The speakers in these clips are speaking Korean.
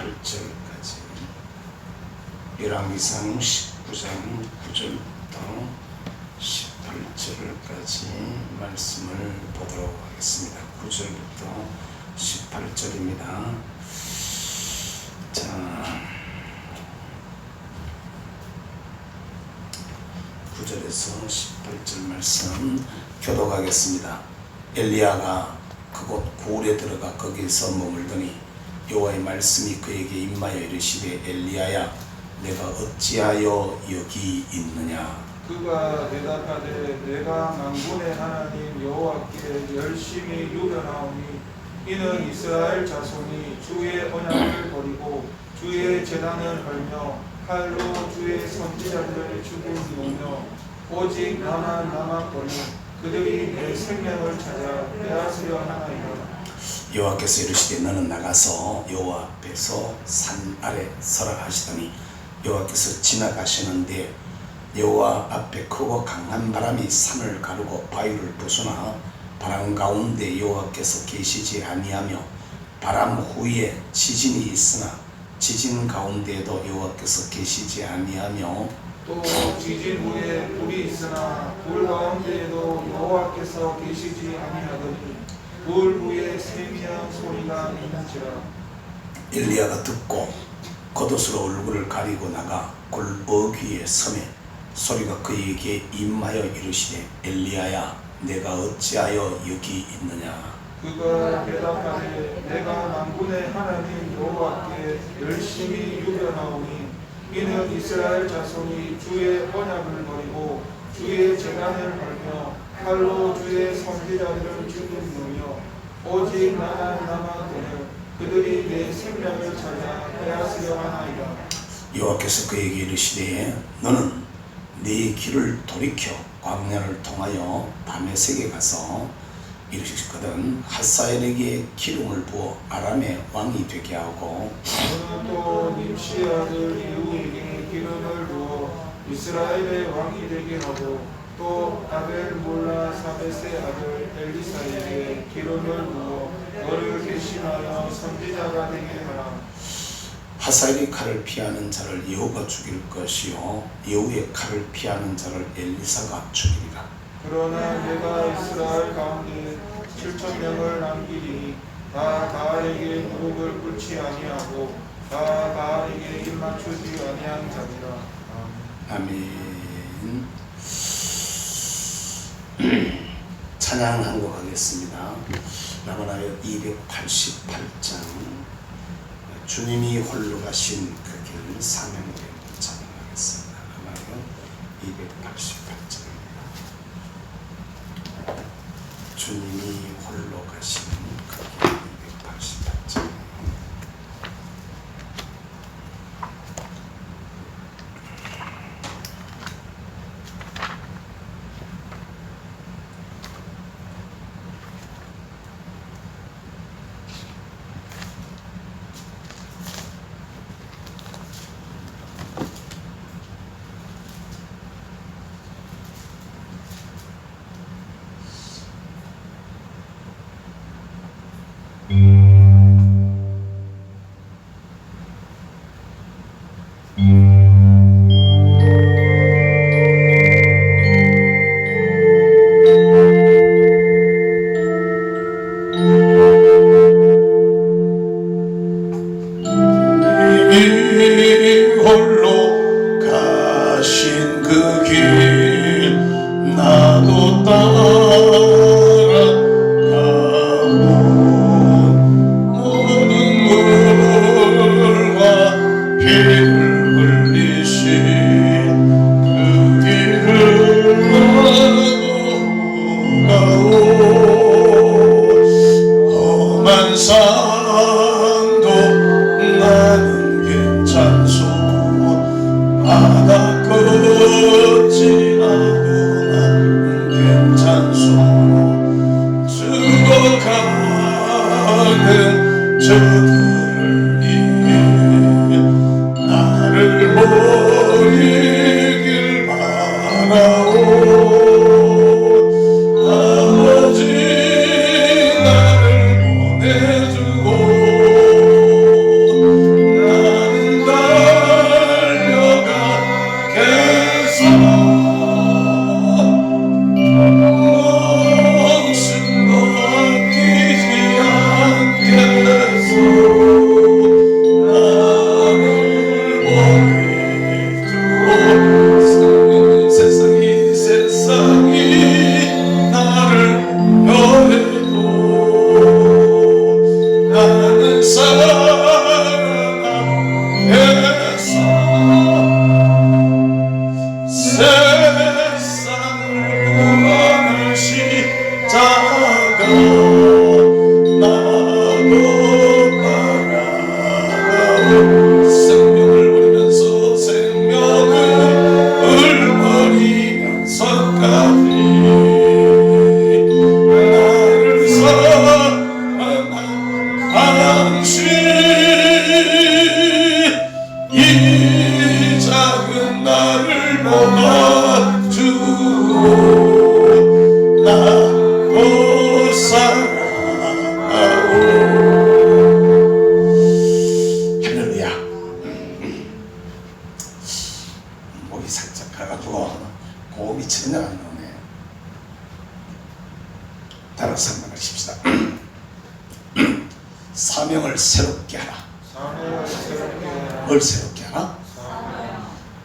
18절까지 열왕기상 19장 9절부터 18절까지 말씀을 보도록 하겠습니다. 9절부터 18절입니다. 자, 9절에서 18절 말씀 교독하겠습니다. 엘리야가 그곳 굴에 들어가 거기서 머물더니 여호와의 말씀이 그에게 임하여 이르시되 엘리야야 내가 어찌하여 여기 있느냐. 그가 대답하되 내가 만군의 하나님 여호와께 열심히 유별하오니 이는 이스라엘 자손이 주의 언약을 버리고 주의 제단을 헐며 칼로 주의 선지자들을 죽이며 오직 나만 남았거니 그들이 내 생명을 찾아 빼앗으려 하나이다. 여호와께서 이르시되 너는 나가서 여호와 앞에서 산 아래 서라 하시더니 여호와께서 지나가시는데 여호와 앞에 크고 강한 바람이 산을 가르고 바위를 부수나 바람 가운데 여호와께서 계시지 아니하며 바람 후에 지진이 있으나 지진 가운데에도 여호와께서 계시지 아니하며 또 지진 후에 불이 있으나 불 가운데에도 여호와께서 계시지 아니하더니 불 후에 세미한 소리가 있는지라. 엘리야가 듣고 겉옷으로 얼굴을 가리고 나가 굴 어귀에 서매 소리가 그에게 임하여 이르시되 엘리야야 내가 어찌하여 여기 있느냐. 그가 대답하되 내가 만군의 하나님 여호와께 열심히 유별하오니 이는 이스라엘 자손이 주의 언약을 버리고 주의 제단을 헐며 칼로 주의 선지자들을 죽이며 오직 나만 남았거늘 그들이 내 생명을 찾아 빼앗으려 하나이다. 여호와께서 그에게 이르시되 너는 네 길을 돌이켜 광야를 통하여 다메섹에 가서 이르시거든 하사엘에게 기름을 부어 아람의 왕이 되게 하고 너는 또 님시 아들 예후에게 기름을 부어 이스라엘의 왕이 되게 하고 또 아벨 몰라 사벳의 아들 엘리사에게 기름을 부어 너를 대신하여 선지자가 되게 하라. 하사엘의 칼을 피하는 자를 여호가 죽일 것이요 여호의 칼을 피하는 자를 엘리사가 죽이리라. 그러나 내가 이스라엘 가운데 7,000명을 남기리니 다 바알에게 무릎을 꿇지 아니하고 다 바알에게 입 맞추지 아니한 자니라. 아멘. 찬양 한 곡 하겠습니다. 나무나여 288장 주님이 홀로 가신 그 길 사명으로 찬양하겠습니다. 나무나여 288장입니다. 주님이 홀로 가신 그 길 288장. 홀로 가신 그 길 나도 따라가고 모든 물과 피를 흘리신 그 길을 나도 가오 험한 산도 나는 괜찮소 바다 끝이 생명을 버리면서 버리면서까지 나를 사랑한 당신 이 작은 나를 보아주고 나도 사랑하오. 할렐루야. 목이 살짝 가가지고 고음이 전혀 안 나오네. 따라서 한번 하십시다. 사명을 새롭게 하라. 사명을 새롭게 하라. 뭘 새롭게 하라?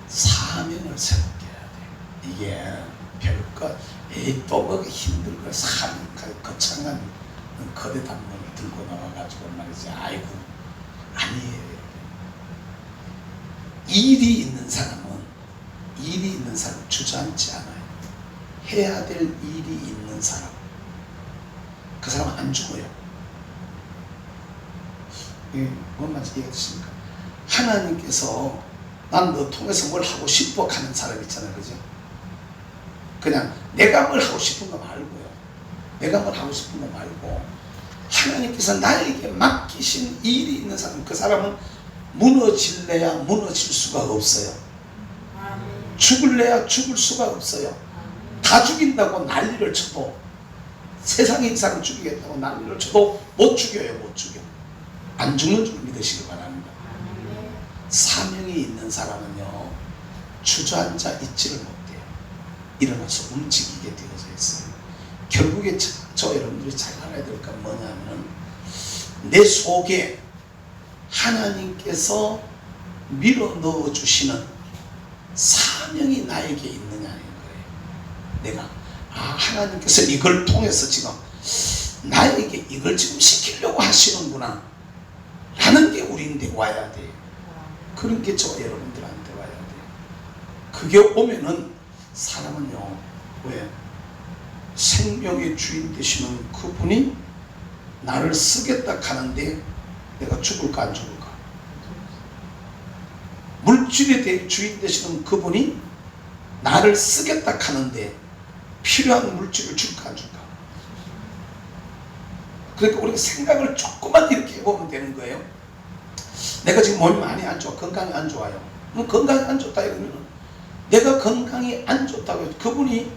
사명을 새롭게 해야 돼. 이게 별것 또 뭐가 힘들고 사명 거창한 거대한 걸 들고 나와가지고 말이지. 아이고 아니에요. 일이 있는 사람은 주저앉지 않아요. 해야 될 일이 있는 사람, 그 사람은 안 죽어요. 뭔 말인지 이해되십니까? 하나님께서 난 너 통해서 뭘 하고 싶어 하는 사람 있잖아요. 그죠? 그냥 내가 뭘 하고 싶은 거 말고요. 내가 뭘 하고 싶은 거 말고 하나님께서 나에게 맡기신 일이 있는 사람, 그 사람은 무너질래야 무너질 수가 없어요. 죽을래야 죽을 수가 없어요. 다 죽인다고 난리를 쳐도, 세상에 이 사람 죽이겠다고 난리를 쳐도 못 죽여요. 못 죽여. 안 죽는 줄 믿으시기 바랍니다. 사명이 있는 사람은요, 주저앉아 있지를 못해요. 일어나서 움직이게 되어져 있어요. 결국에 저 여러분들이 잘 알아야 될 건 뭐냐면, 내 속에 하나님께서 밀어 넣어 주시는 사명이 나에게 있느냐는 거예요. 내가 하나님께서 이걸 통해서 지금 나에게 이걸 지금 시키려고 하시는구나 라는 게 우리인데 와야 돼요. 그런 게 저 여러분들한테 와야 돼요. 그게 오면은 사람은요, 왜? 생명의 주인 되시는 그분이 나를 쓰겠다 하는데 내가 죽을까 안 죽을까? 물질에 대해 주인 되시는 그분이 나를 쓰겠다 하는데 필요한 물질을 줄까 안 줄까? 그러니까 우리가 생각을 조금만 이렇게 해보면 되는 거예요. 내가 지금 몸이 많이 안 좋아, 건강이 안 좋아요. 그럼 건강이 안 좋다 이러면 내가 건강이 안 좋다고 해서 그분이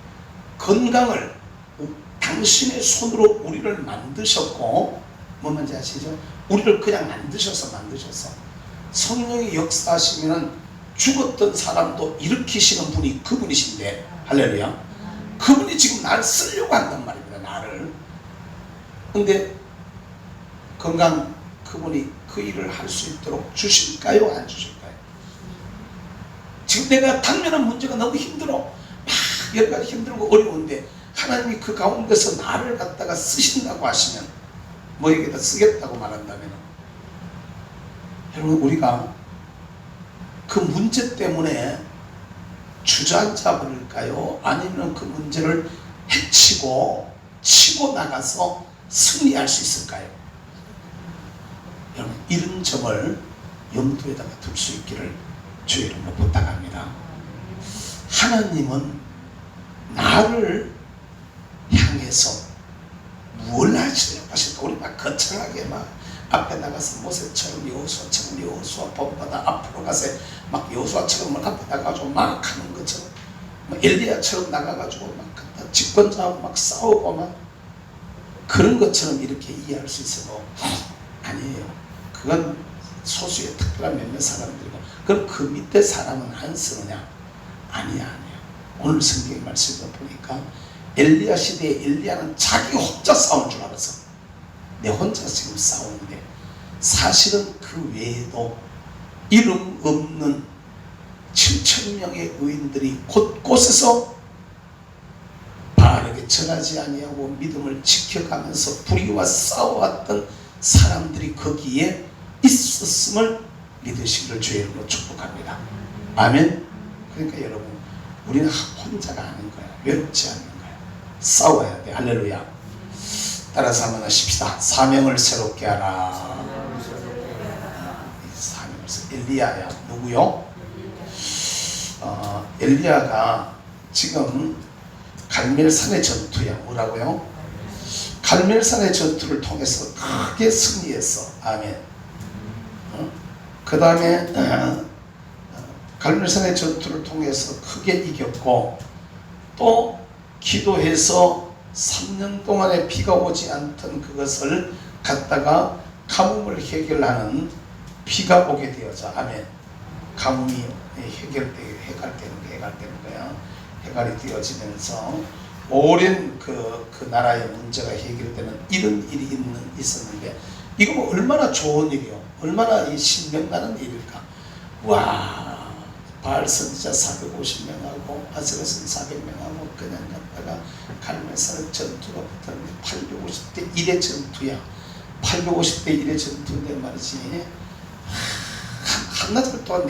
건강을 당신의 손으로 우리를 만드셨고, 뭔 말인지 아시죠? 우리를 그냥 만드셔서 성령이 역사하시면 죽었던 사람도 일으키시는 분이 그분이신데, 할렐루야. 그분이 지금 나를 쓰려고 한단 말입니다. 나를. 근데 건강 그분이 그 일을 할 수 있도록 주실까요? 안 주실까요? 지금 내가 당면한 문제가 너무 힘들어. 막 여러 가지 힘들고 어려운데 하나님이 그 가운데서 나를 갖다가 쓰신다고 하시면, 뭐에게다 쓰겠다고 말한다면, 여러분 우리가 그 문제 때문에 주저앉아 버릴까요? 아니면 그 문제를 해치고 치고 나가서 승리할 수 있을까요? 여러분 이런 점을 염두에다가 둘 수 있기를 주의 이름으로 부탁합니다. 하나님은 나를 향해서 뭘 하시려고 하실까? 우리 막 거창하게 막 앞에 나가서 모세처럼 여호수아처럼 여호수아 본받아 앞으로 가서 막 여호수아처럼 막 앞에 나가가지고 막 하는 것처럼, 막 엘리야처럼 나가가지고 막 갖다 집권자하고 막 싸우고 막 그런 것처럼 이렇게 이해할 수 있어도 아니에요. 그건 소수의 특별한 몇몇 사람들이고, 그럼 그 밑에 사람은 안 쓰느냐? 아니에요. 오늘 성경의 말씀을 보니까 엘리야 시대에 엘리야는 자기 혼자 싸운 줄 알았어. 내 혼자 지금 싸우는데, 사실은 그 외에도 이름 없는 7,000명의 의인들이 곳곳에서 바르게 절하지 아니하고 믿음을 지켜가면서 불의와 싸워왔던 사람들이 거기에 있었음을 믿으시기를 주의 이름으로 축복합니다. 아멘. 그러니까 여러분, 우리는 혼자가 아닌 거야. 외롭지 않는 거야. 싸워야 돼. 할렐루야. 따라서 한번 하십시다. 사명을 새롭게 하라. 사명 그래서 엘리야야. 누구요? 엘리야가 지금 갈멜산의 전투야. 뭐라고요? 갈멜산의 전투를 통해서 크게 승리했어. 아멘. 그 다음에 갈멜산의 전투를 통해서 크게 이겼고, 또 기도해서 3년 동안에 비가 오지 않던 그것을 갖다가 가뭄을 해결하는 비가 오게 되어져. 아멘. 가뭄이 해결되는 거야. 해결이 되어지면서 오랜 그 나라의 문제가 해결되는 이런 일이 있었는데, 이거 뭐 얼마나 좋은 일이요. 얼마나 이 신명나는 일일까. 와, 바알 선지자 450명하고 아스라 선지자 400명하고 그냥 갔다가 갈멜산 전투가 붙었는데 850대 1의 전투야. 850대 1의 전투인데 말이지. 한나절 동안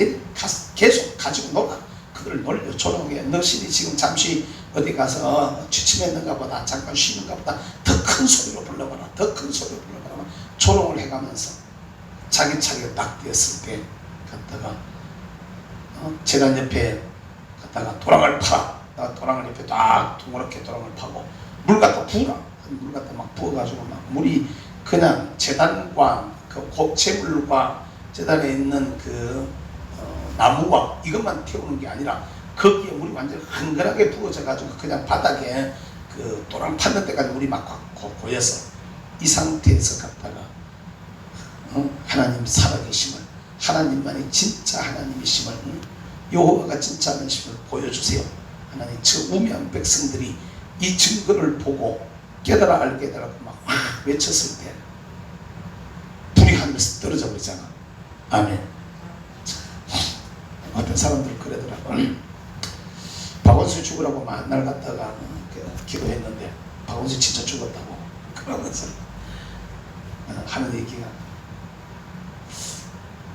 계속 가지고 놀아. 그걸 놀려 조롱해. 너신이 지금 잠시 어디 가서 취침했는가 보다, 잠깐 쉬는가 보다, 더 큰 소리로 불러봐라, 더 큰 소리로 불러봐라. 조롱을 해가면서 자기 차례가 딱 되었을 때 갔다가 재단 옆에 갔다가 도랑을 팔아. 도랑을 옆에 딱 동그랗게 도랑을 파고 물 갖다 부으라. 물 갖다 막 부어가지고 막 물이 그냥 재단과 그 곱채물과 재단에 있는 그 나무와 이것만 태우는 게 아니라 거기에 물이 완전 흥건하게 부어져 가지고 그냥 바닥에 그 도랑 팠는 데까지 물이 막 고여서 이 상태에서 갔다가 하나님 살아계심을, 하나님만이 진짜 하나님이심을, 여호와가 진짜 하나님이심을 보여주세요. 하나님, 저 우매한 백성들이 이 증거를 보고 깨달아 알게 되라고 막 외쳤을 때 불이 하늘에서 떨어져 버리잖아. 아멘. 어떤 사람들은 그러더라고. 박원순 죽으라고 만날 갔다가 기도했는데 박원순 진짜 죽었다고 그러면서 하는 얘기가,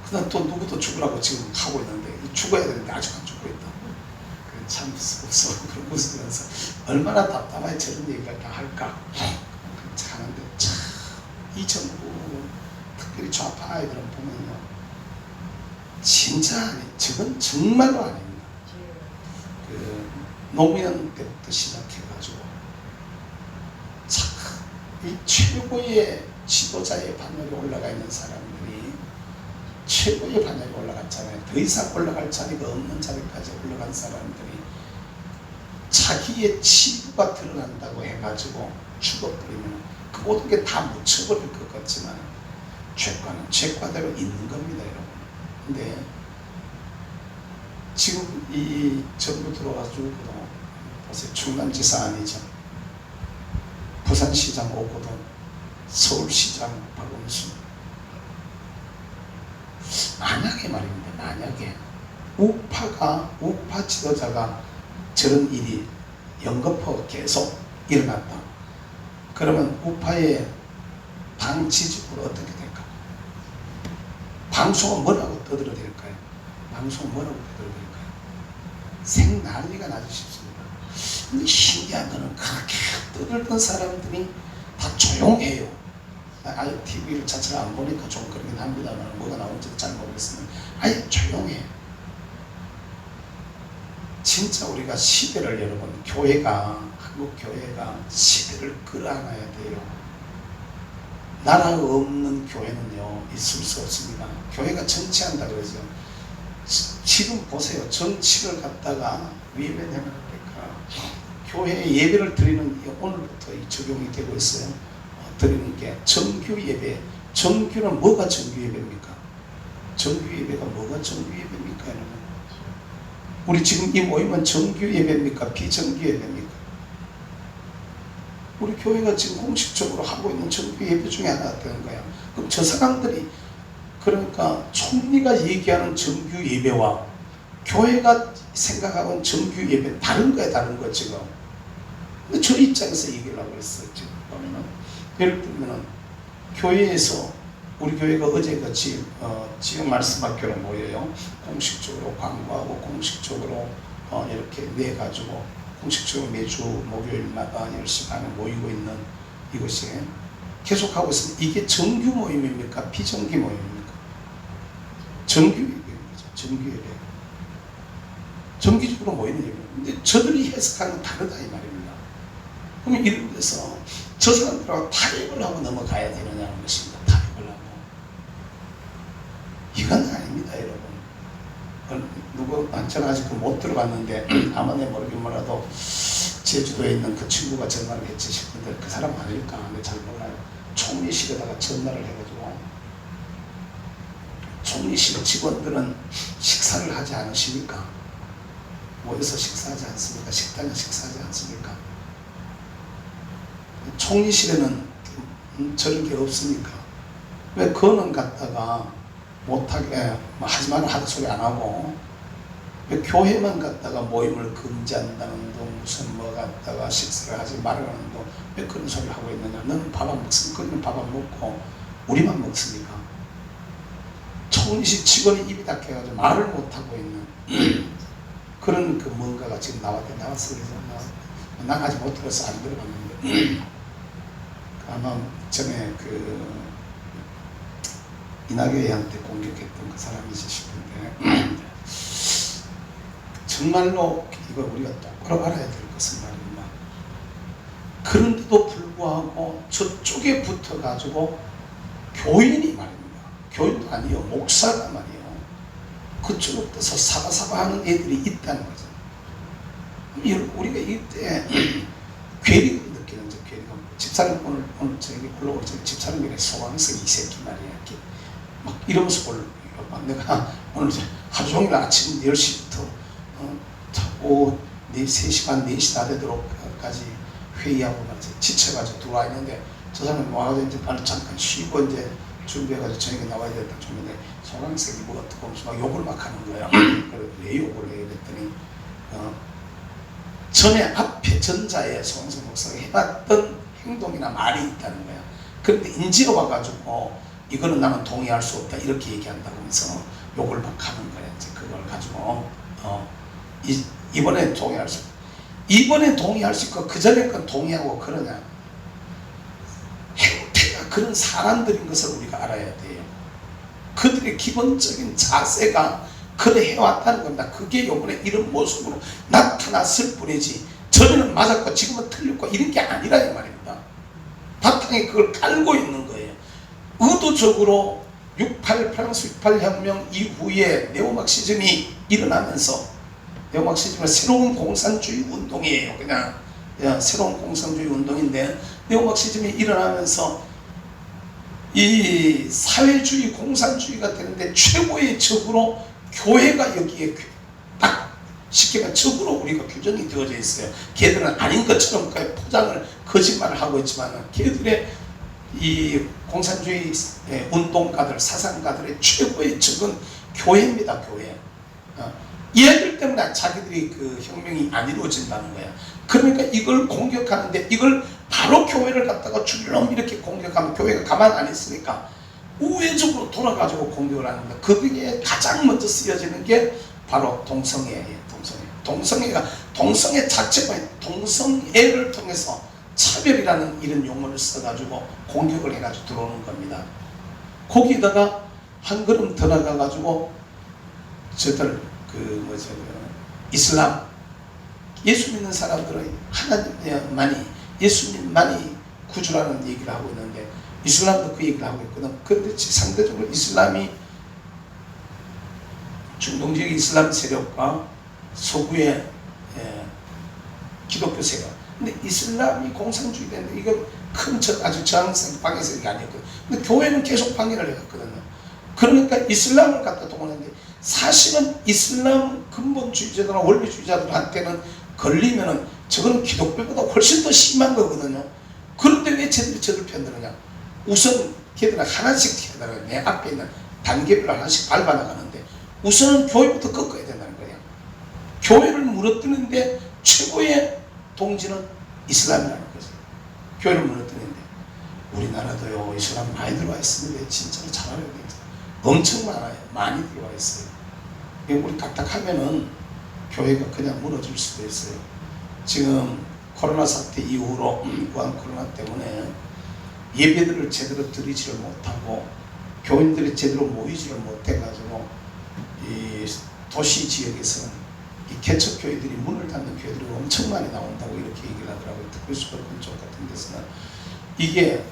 그다음 또 누구도 죽으라고 지금 하고 있는데 죽어야 되는데 아직 안 죽고 있다. 참 무서워. 그런 모습이면서 얼마나 답답하게 저런 얘기를 다 할까 하는데, 참 이 정부 특별히 좌파 아이들은 보면요, 진짜 저건 정말로 아닙니다. 그 노무현 때부터 시작해가지고 이 최고의 지도자의 반열에 올라가 있는 사람들이 최고의 반열에 올라갔잖아요. 더 이상 올라갈 자리가 없는 자리까지 올라간 사람들이 자기의 치부가 드러난다고 해가지고 죽어버리면 그 모든 게 다 묻혀버릴 것 같지만 죄과는 죄과대로 있는 겁니다, 여러분. 근데 지금 이 정부 들어가지고 보세요. 충남지사 아니죠. 부산시장 오고돈, 서울시장 박원순. 만약에 말입니다. 만약에 우파 지도자가 저런 일이 연거푸 계속 일어났다. 그러면 우파의 당 지지율 어떻게 될까? 방송은 뭐라고 떠들어댈까요? 방송은 뭐라고 떠들어댈까요? 생난리가 나지 싶습니다. 근데 신기한 거는 그렇게 떠들던 사람들이 다 조용해요. 아예 TV를 자체를 안 보니까 좀 그러긴 합니다만 뭐가 나온지 잘 모르겠으면 아예 조용해. 진짜 우리가 시대를, 여러분, 교회가, 한국 교회가 시대를 끌어안아야 돼요. 나라 없는 교회는요 있을 수 없습니다. 교회가 정치한다 그러죠. 지금 보세요. 정치를 갖다가 위배되면 교회에 예배를 드리는 게 오늘부터 적용이 되고 있어요. 드리는 게 정규 예배. 정규는 뭐가 정규 예배입니까? 정규 예배가 뭐가 정규 예배입니까, 여러분? 우리 지금 이 모임은 정규 예배입니까? 비정규 예배입니까? 우리 교회가 지금 공식적으로 하고 있는 정규 예배 중에 하나가 되는 거야. 그럼 저 사람들이, 그러니까 총리가 얘기하는 정규 예배와 교회가 생각하는 정규 예배 다른 거야, 다른 거 지금. 근데 저 입장에서 얘기를 하고 있어요. 지금 보면은 예를 들면은 교회에서 우리 교회가 어제같이 지금 말씀학교로 모여요. 공식적으로 광고하고 공식적으로 이렇게 내 가지고 공식적으로 매주 목요일마다 10시 반에 모이고 있는 이것이 계속하고 있습니다. 이게 정규 모임입니까? 비정규 모임입니까? 정규예배인 거죠. 정규예배. 정기적으로 모이는 예배. 근데 저들이 해석하는 건 다르다 이 말입니다. 그러면 이런 데서 저 사람들하고 타협을 하고 넘어가야 되느냐는 것입니다. 타협을 하고. 이건 아닙니다, 여러분. 저는 아직 못 들어봤는데 아마 내 모르긴 몰라도 제주도에 있는 그 친구가 전화를 했지 싶은데 그 사람 아닐까? 근데 잘 몰라요. 총리실에다가 전화를 해가지고 총리실 직원들은 식사를 하지 않으십니까? 어디서 식사하지 않습니까? 식당에 식사하지 않습니까? 총리실에는 저런 게 없습니까? 왜 그거는 갖다가 못하게 하지만 하는 소리 안 하고 왜 교회만 갖다가 모임을 금지한다는 둥 무슨 뭐 갖다가 식사를 하지 말라는 둥 왜 그런 소리를 하고 있느냐? 너는 밥 안 먹습니까? 그는 밥 안 먹고 우리만 먹습니까? 총리실 직원이 입이 닫혀가지고 말을 못하고 있는 그런 그 뭔가가 지금 나왔어. 난 아직 못 들어서 안 들어봤는데 아마 전에 그 이낙연한테 공격했던 그 사람이지 싶은데 정말로 이거 우리가 똑바로 알아야 될 것은 말입니다. 그런데도 불구하고 저쪽에 붙어가지고 교인이 말입니다. 교인도 아니요 목사가 말이요 그쪽에 떠서 사바사바 하는 애들이 있다는 거죠. 우리가 이때 괴리를 느끼는 저 괴리가 집사님 오늘 저기 올라오고 집사님이래 소강성 이 새끼 말이야 이렇게 막 이러면서 막 내가 오늘 하루 종일 아침 10시부터 자고 3시 반 4시 다 되도록까지 회의하고 말이지 지쳐가지고 들어와 있는데 저 사람이 와가지고 이제 빨리 잠깐 쉬고 이제 준비해가지고 저녁에 나와야 된다 준비인데 소강성이 뭐 어떻고 하면서 막 욕을 막 하는 거야. 그래서 왜 욕을 해? 그랬더니 전에 앞에 전자에 소강성 목사가 해봤던 행동이나 말이 있다는 거야. 그런데 인지가 와가지고 이거는 나는 동의할 수 없다 이렇게 얘기한다고 하면서 욕을 막 하는 거야. 이제 그걸 가지고 이번에 동의할 수 이번에 동의할 수 있고 그 전에 건 동의하고 그러냐. 행태가 그런 사람들인 것을 우리가 알아야 돼요. 그들의 기본적인 자세가 그래 해왔다는 겁니다. 그게 이번에 이런 모습으로 나타났을 뿐이지 전에는 맞았고 지금은 틀렸고 이런 게 아니라 이 말입니다. 바탕에 그걸 깔고 있는 거예요. 의도적으로 68 프랑스 68혁명 이후에 네오막시즘이 일어나면서 네오막시즘은 새로운 공산주의 운동이에요. 그냥 새로운 공산주의 운동인데 네오막시즘이 일어나면서 이 사회주의 공산주의가 되는데 최고의 적으로 교회가 여기에 딱 쉽게 말하면 적으로 우리가 규정이 되어져 있어요. 걔들은 아닌 것처럼 포장을 거짓말을 하고 있지만 걔들의 이 공산주의 운동가들 사상가들의 최고의 적은 교회입니다. 교회. 얘들 때문에 자기들이 그 혁명이 안 이루어진다는 거야. 그러니까 이걸 공격하는데 이걸 바로 교회를 갖다가 줄넘 이렇게 공격하면 교회가 가만 안 있으니까 우회적으로 돌아가지고 공격을 하는데 거기에 가장 먼저 쓰여지는 게 바로 동성애예요. 동성애 자체가 동성애를 통해서 차별이라는 이런 용어를 써가지고 공격을 해가지고 들어오는 겁니다. 거기다가 한 걸음 더 나가가지고 저들 이슬람 예수 믿는 사람들은 하나님만이 예수님만이 구주라는 얘기를 하고 있는데 이슬람도 그 얘기를 하고 있거든. 그런데 상대적으로 이슬람이 중동 지역 이슬람 세력과 서구의 기독교 세력. 근데 이슬람이 공산주의 되는데 이건 큰 아주 저항성 방해석이 아니었거든. 근데 교회는 계속 방해를 해갔거든요. 그러니까 이슬람을 갖다 동원했는데 사실은 이슬람 근본주의자들이나 원리주의자들한테는 걸리면은 저거는 기독교보다 훨씬 더 심한 거거든요. 그런데 왜 쟤들이 저들 편들느냐? 우선 걔들은 하나씩 해다가 내 앞에 있는 단계별로 하나씩 밟아나가는데 우선은 교회부터 꺾어야 된다는 거예요. 교회를 무너뜨리는데 최고의 동지는 이슬람이라는 거죠. 교회를 무너뜨리는데 우리나라도요 이슬람 많이 들어와 있습니다. 진짜로 잘 알아야 돼요. 엄청 많아요. 많이 들어와 있어요. 우리 딱딱하면은 교회가 그냥 무너질 수도 있어요. 지금 코로나 사태 이후로 무한 코로나 때문에 예배들을 제대로 드리지를 못하고 교인들이 제대로 모이지를 못해가지고 도시 지역에서는 이 개척교회들이 문을 닫는 교회들이 엄청 많이 나온다고 이렇게 얘기를 하더라고요. 특히 수도권 쪽 같은 데서는. 이게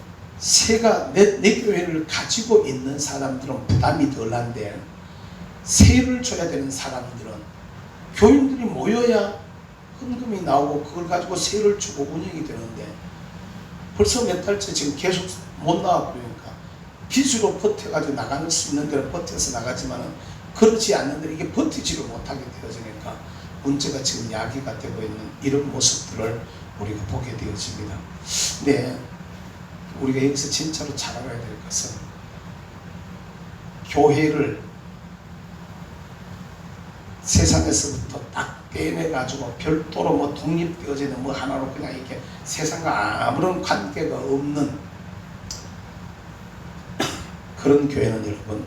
내 교회를 가지고 있는 사람들은 부담이 덜한데 세를 줘야 되는 사람들은 교인들이 모여야 헌금이 나오고 그걸 가지고 세를 주고 운영이 되는데 벌써 몇 달째 지금 계속 못 나왔고 그러니까 빚으로 버텨가지고 나갈 수 있는 데는 버텨서 나가지만은 그렇지 않는 데는 이게 버티지를 못하게 되어지니까 문제가 지금 야기가 되고 있는 이런 모습들을 우리가 보게 되어집니다. 근데 우리가 여기서 진짜로 잘 알아야 될 것은 교회를 세상에서부터 딱 빼내가지고 별도로 뭐 독립되어지는 뭐 하나로 그냥 이렇게 세상과 아무런 관계가 없는 그런 교회는 여러분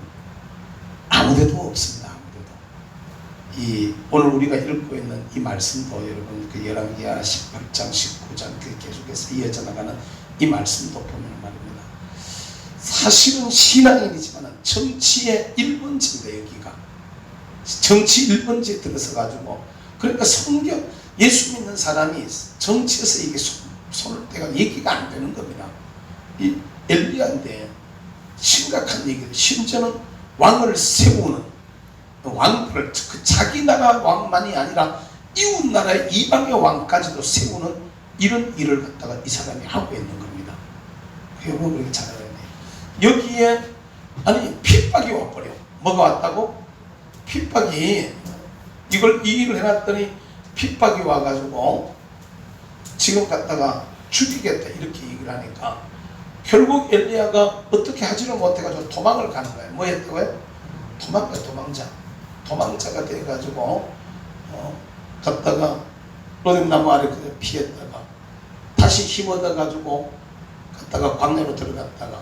아무데도 없습니다. 아무데도. 오늘 우리가 읽고 있는 이 말씀도 여러분 그 열왕기하 18장 19장 계속해서 이어져 나가는 이 말씀도 보면 말입니다. 사실은 신앙인이지만 정치의 1번지인데 여기가 정치 1번지에 들어서 가지고 그러니까 성경 예수 믿는 사람이 정치에서 이게 손을 떼가 얘기가 안 되는 겁니다. 이 엘리야인데 심각한 얘기를 심지어는 왕을 세우는 왕들을 그 자기 나라 왕만이 아니라 이웃 나라의 이방의 왕까지도 세우는 이런 일을 갖다가 이 사람이 하고 있는 겁니다. 여러분 그렇게 잘 알아야 돼요. 여기에 아니 핍박이 와버려. 뭐가 왔다고? 핍박이 이 일을 해놨더니 핍박이 와가지고 지금 갖다가 죽이겠다 이렇게 얘기를 하니까 결국 엘리야가 어떻게 하지를 못해가지고 도망을 가는 거예요. 뭐 했다고요? 도망자가 돼가지고 갔다가 로뎀나무 아래 그냥 피했다가 다시 힘 얻어가지고 갔다가 광야로 들어갔다가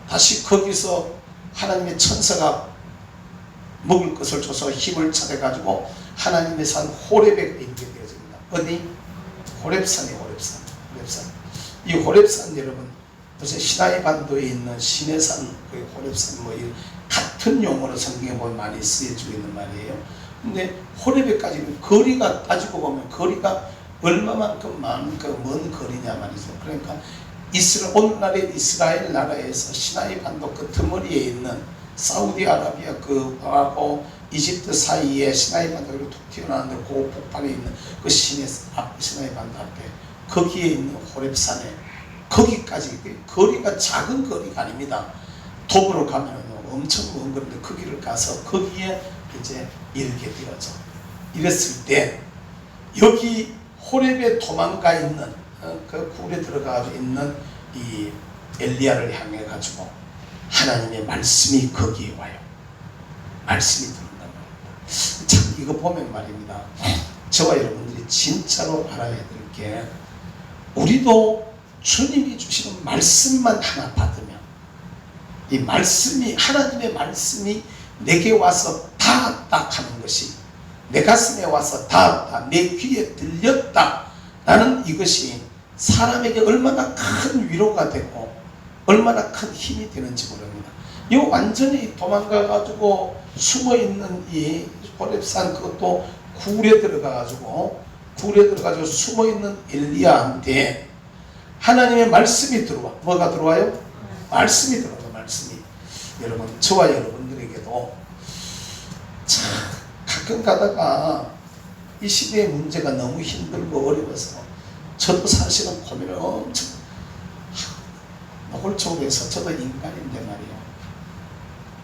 다시 거기서 하나님의 천사가 먹을 것을 줘서 힘을 차려가지고 하나님의 산 호렙에 이르게 되어집니다. 어디? 호렙산이 호렙산. 이 호렙산 여러분 무슨 시나이 반도에 있는 시내산 그 호렙산 뭐 같은 용어로 성경에 보면 많이 쓰여지고 있는 말이에요. 근데 호렙에까지는 거리가 따지고 보면 거리가 얼마만큼 먼 거리냐 말이죠. 그러니까 오늘날의 이스라엘 나라에서 시나이 반도 그 틈머리에 있는 사우디아라비아 그하고 이집트 사이에 시나이 반도로 툭 튀어나오는데 그 북방에 있는 그 시나이 반도 앞에 거기에 있는 호렙산에 거기까지 거리가 작은 거리가 아닙니다. 도보로 가면 엄청 먼 거리인데 거기를 가서 거기에 이제 이르게 되어져. 이랬을 때 여기 호렙에 도망가 있는 그 굴에 들어가 있는 이 엘리야를 향해 가지고 하나님의 말씀이 거기에 와요. 말씀이 들어온단 말입니다. 참 이거 보면 말입니다. 저와 여러분들이 진짜로 알아야 될 게 우리도 주님이 주시는 말씀만 하나 받으면 이 말씀이 하나님의 말씀이 내게 와서 닿았다 하는 것이 내 가슴에 와서 닿았다 내 귀에 들렸다 라는 이것이 사람에게 얼마나 큰 위로가 되고 얼마나 큰 힘이 되는지 모릅니다. 이 완전히 도망가 가지고 숨어 있는 이 호렙산 그것도 굴에 들어가 가지고 숨어 있는 엘리야한테 하나님의 말씀이 들어와. 뭐가 들어와요? 말씀이 들어와. 말씀이. 여러분 저와 여러분들에게도 참 가끔 가다가 이 시대의 문제가 너무 힘들고 어려워서 저도 사실은 고민을 엄청 노골적으로 저도 인간인데 말이에요.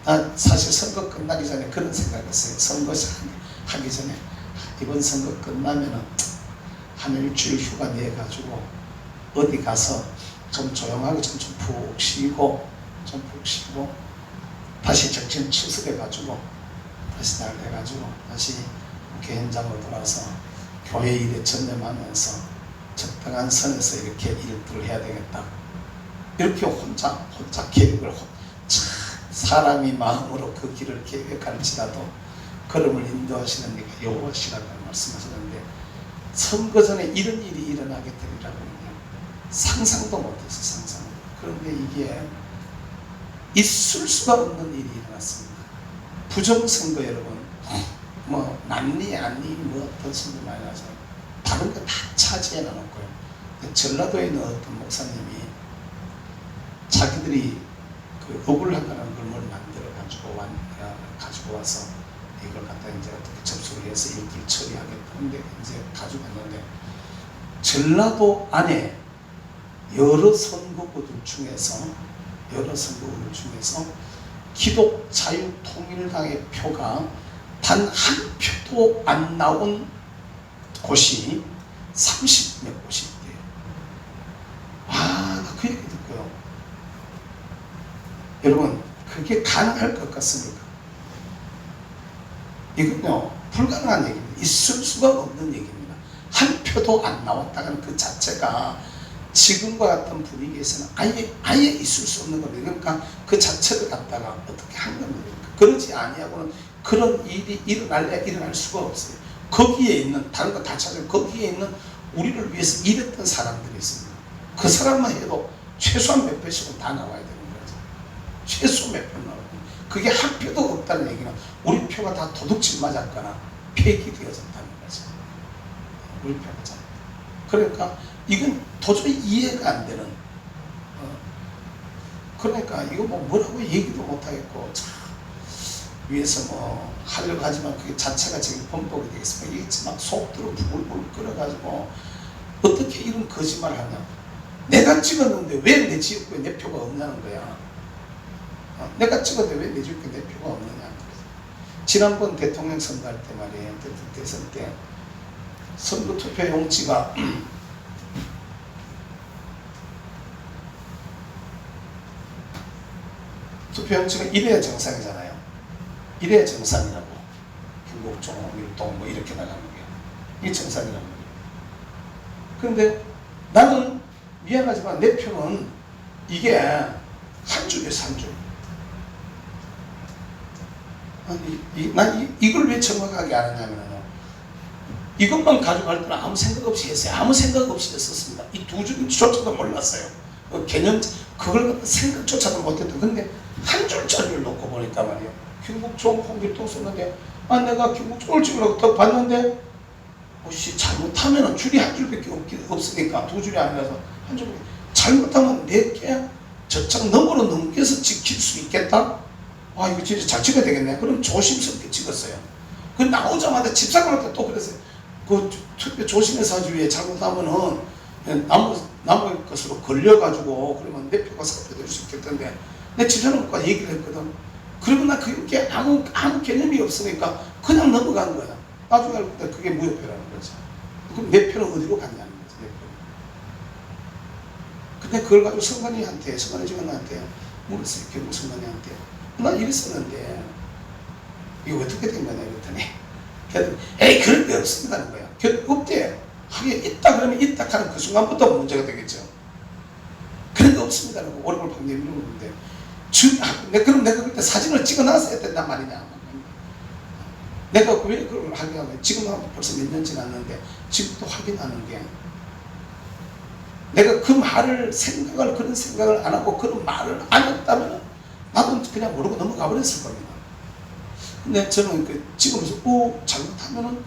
난 사실 선거 끝나기 전에 그런 생각했어요. 선거 하기 전에 이번 선거 끝나면은 한 일주일 휴가 내가지고 어디 가서 좀 조용하게 좀 푹 쉬고 다시 정신 추스려가지고 다시 나가가지고 다시 교회 현장으로 돌아와서 교회 일에 전념하면서 적당한 선에서 이렇게 일들을 해야 되겠다. 이렇게 혼자 계획을 사람이 마음으로 그 길을 계획할지라도 걸음을 인도하시는 이가 여호와시라고 말씀하셨는데 선거 전에 이런 일이 일어나게 되리라고는 상상도 못했어요. 상상. 그런데 이게 있을 수가 없는 일이 일어났습니다. 부정선거 여러분 뭐 남리 안리 뭐 어떤 선들 많이 나서 다른 거 다 차지해 놔놓고요. 전라도에 있는 어떤 목사님이 자기들이 그 억울하다는 걸 뭘 만들어 가지고 와서 이걸 갖다 이제 어떻게 접수를 해서 일길 처리하겠다는데 이제 가지고 왔는데 전라도 안에 여러 선거구들 중에서 기독자유통일당의 표가 단 한 표도 안 나온 곳이 30몇 곳이 있대요. 나 그 얘기 듣고요. 여러분, 그게 가능할 것 같습니까? 이건요, 불가능한 얘기입니다. 있을 수가 없는 얘기입니다. 한 표도 안 나왔다는 그 자체가 지금과 같은 분위기에서는 아예 있을 수 없는 겁니다. 그러니까 그 자체를 갖다가 어떻게 한 겁니까? 그러지 아니하고는 그런 일이 일어날 수가 없어요. 거기에 있는, 다른 거 다 찾아요. 거기에 있는 우리를 위해서 일했던 사람들이 있습니다. 그 사람만 해도 최소한 몇 표씩은 다 나와야 되는 거죠. 최소 몇 표 나와요. 그게 한 표도 없다는 얘기는 우리 표가 다 도둑질 맞았거나 폐기되어졌다는 거죠. 우리 표가 잘. 그러니까 이건 도저히 이해가 안 되는, 그러니까 이거 뭐 뭐라고 얘기도 못하겠고, 참 위에서 뭐 하려고 하지만 그게 자체가 지금 번복이 되겠습니까? 이게 막 속도로 부글부글 끓어가지고 어떻게 이런 거짓말을 하냐. 내가 찍었는데 왜 내 지역구에 내 표가 없냐는 거야. 내가 찍었는데 왜 내 지역구에 내 표가 없느냐. 지난번 대통령 선거할 때 말이에요. 대선 때 선거 투표 용지가 투표 용지가 1회 정상이잖아요. 1회 정상이라고. 김국종, 밀동 뭐 이렇게 나가는 게 이게 정상이라는 거예요. 그런데 나는 미안하지만 내 표는 이게 한 줄이에요. 한 줄. 난 이걸 왜 정확하게 알았냐면요, 이것만 가져갈 때는 아무 생각 없이 했어요. 아무 생각 없이 했었습니다. 이 두 줄조차도 몰랐어요. 개념, 그걸 생각조차도 못했던. 근데 한 줄짜리를 놓고 보니까 말이에요, 김국종, 홍길동 썼는데 내가 김국종을 찍으라고 딱 봤는데 잘못하면 줄이 한 줄밖에 없으니까, 두 줄이 아니라서 한 줄밖에. 잘못하면 4개 저창 너머로 넘겨서 지킬 수 있겠다? 이거 진짜 잘 찍어야 되겠네. 그럼 조심스럽게 찍었어요. 그 나오자마자 집사람한테 또 그랬어요. 그 투표 조심해서 하지, 왜 잘못하면은 나무 것으로 걸려가지고 그러면 내 표가 삭제될 수 있겠던데, 내 집사람과 얘기를 했거든. 그러면 나 그게 아무 개념이 없으니까 그냥 넘어간 거야. 나중에 알고 보니까 그게 무효표라는 거죠. 그럼 내 표는 어디로 갔냐는 거죠. 내 표는. 근데 그걸 가지고 성관이한테 물었어요. 결국 성관이한테. 난 이랬었는데 이거 어떻게 된 거냐 이랬더니 에이 그런 게 없습니다는 거야. 없대. 하긴 있다 그러면 있다 하는 그 순간부터 문제가 되겠죠. 그런 게 없습니다라고 오래걸 방금 물어보는데, 그럼 내가 그때 사진을 찍어놨어야 된단 말이냐. 내가 왜 그걸 확인하고, 지금 벌써 몇 년 지났는데 지금도 확인하는 게, 내가 그 말을 그런 생각을 안 하고 그런 말을 안 했다면 나도 그냥 모르고 넘어가 버렸을 겁니다. 근데 저는 찍으면서 잘못하면은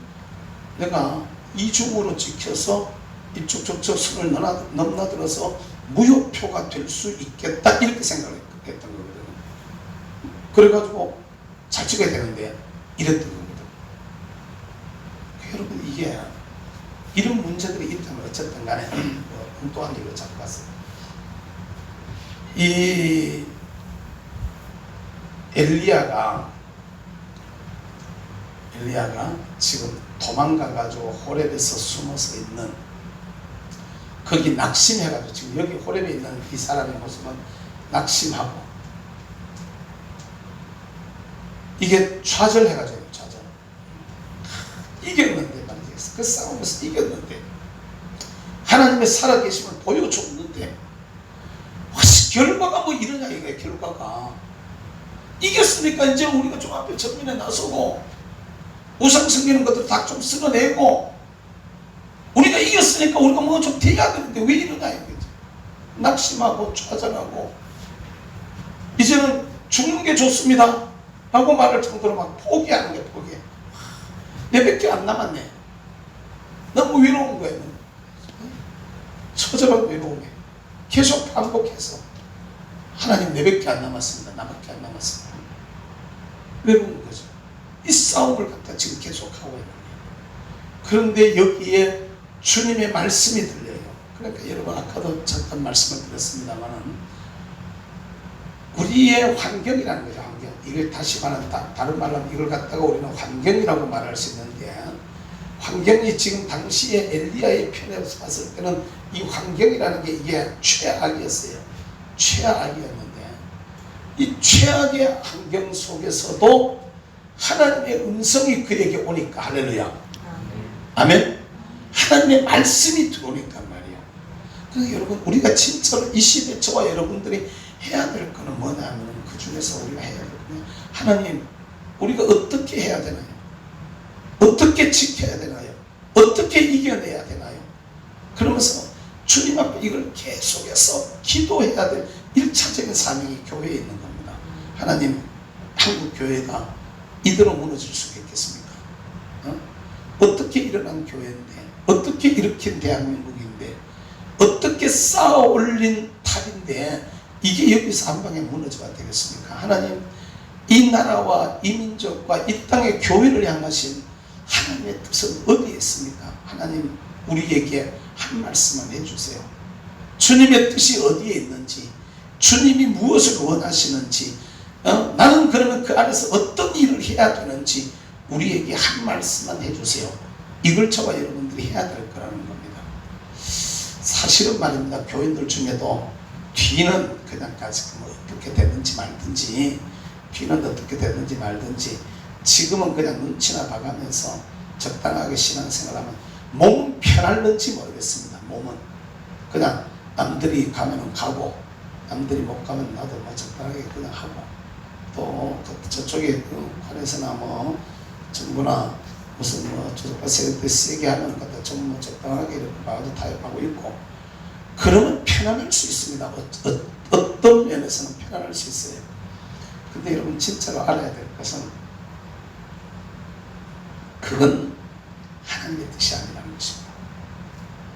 내가 이중으로 찍혀서 이쪽 저쪽 선을 넘나들어서 무효표가 될 수 있겠다, 이렇게 생각을 했던 거거든요. 그래가지고 잘 찍어야 되는데 이랬던 겁니다. 여러분, 이게 이런 문제들이 있다면 어쨌든 간에 엉뚱한 일로 잡고 갔어요. 이 엘리야가 지금 도망가가지고 호렙에서 숨어서 있는, 거기 낙심해가지고, 지금 여기 호렙에 있는 이 사람의 모습은 낙심하고, 이게 좌절해가지고, 이겼는데 말이겠어. 그 싸움에서 이겼는데, 하나님의 살아계심을 보여줬는데, 결과가 뭐 이러냐 이거야. 결과가 이겼으니까 이제 우리가 좀 앞에 전면에 나서고 우상 섬기는 것들 다 좀 쓸어내고, 우리가 이겼으니까 우리가 뭐 좀 돼야 되는데 왜 이러냐 이거지. 낙심하고 좌절하고 이제는 죽는 게 좋습니다 하고 말할 정도로 막 포기하는 게 포기해. 내밖에 안 남았네. 너무 외로운 거예요. 처절한 외로움에 계속 반복해서 하나님 내밖에 안 남았습니다. 나밖에 안 남았습니다. 외로운 거죠. 이 싸움을 갖다 지금 계속하고 있는 거예요. 그런데 여기에 주님의 말씀이 들려요. 그러니까 여러분 아까도 잠깐 말씀을 드렸습니다만은 우리의 환경이라는 거죠. 환경. 이걸 다시 말하면 다른 말로 하면 이걸 갖다가 우리는 환경이라고 말할 수 있는데 환경이 지금 당시에 엘리야의 편에서 봤을 때는 이 환경이라는 게 이게 최악이었어요. 최악이었는데 이 최악의 환경 속에서도 하나님의 음성이 그에게 오니까 할렐루야. 아멘. 하나님의 말씀이 들어오니까 말이에요. 그래서 여러분 우리가 진짜로 이 시대 저와 여러분들이 해야 될 거는 뭐냐면 그 중에서 우리가 해야 될 거는 하나님 우리가 어떻게 해야 되나요? 어떻게 지켜야 되나요? 어떻게 이겨내야 되나요? 그러면서 주님 앞에 이걸 계속해서 기도해야 될 1차적인 사명이 교회에 있는 겁니다. 하나님 한국 교회가 이대로 무너질 수가 있겠습니까? 어떻게 일어난 교회인데 어떻게 일으킨 대한민국인데 어떻게 쌓아 올린 탑인데 이게 여기서 한 방에 무너져야 되겠습니까? 하나님 이 나라와 이 민족과 이 땅의 교회를 향하신 하나님의 뜻은 어디에 있습니까? 하나님 우리에게 한 말씀만 해주세요. 주님의 뜻이 어디에 있는지 주님이 무엇을 원하시는지 나는 그러면 그 안에서 어떤 일을 해야 되는지 우리에게 한 말씀만 해주세요. 이걸 저와 여러분들이 해야 될 거라는 겁니다. 사실은 말입니다. 교인들 중에도 뒤는 그냥 뭐 어떻게 됐는지 말든지 뒤는 어떻게 됐는지 말든지 지금은 그냥 눈치나 봐가면서 적당하게 신앙생활하면 몸은 편할는지 모르겠습니다. 몸은 그냥 남들이 가면은 가고 남들이 못 가면 나도 뭐 적당하게 그냥 하고 또 저쪽에 관에서나 뭐 정부나 무슨 뭐 조직과 세게 하는 것도 좀 뭐 적당하게 이렇게 봐도 타협하고 있고 그러면 편안할 수 있습니다. 어떤 면에서는 편안할 수 있어요. 근데 여러분 진짜로 알아야 될 것은 그건 하나님의 뜻이 아니라는 것입니다.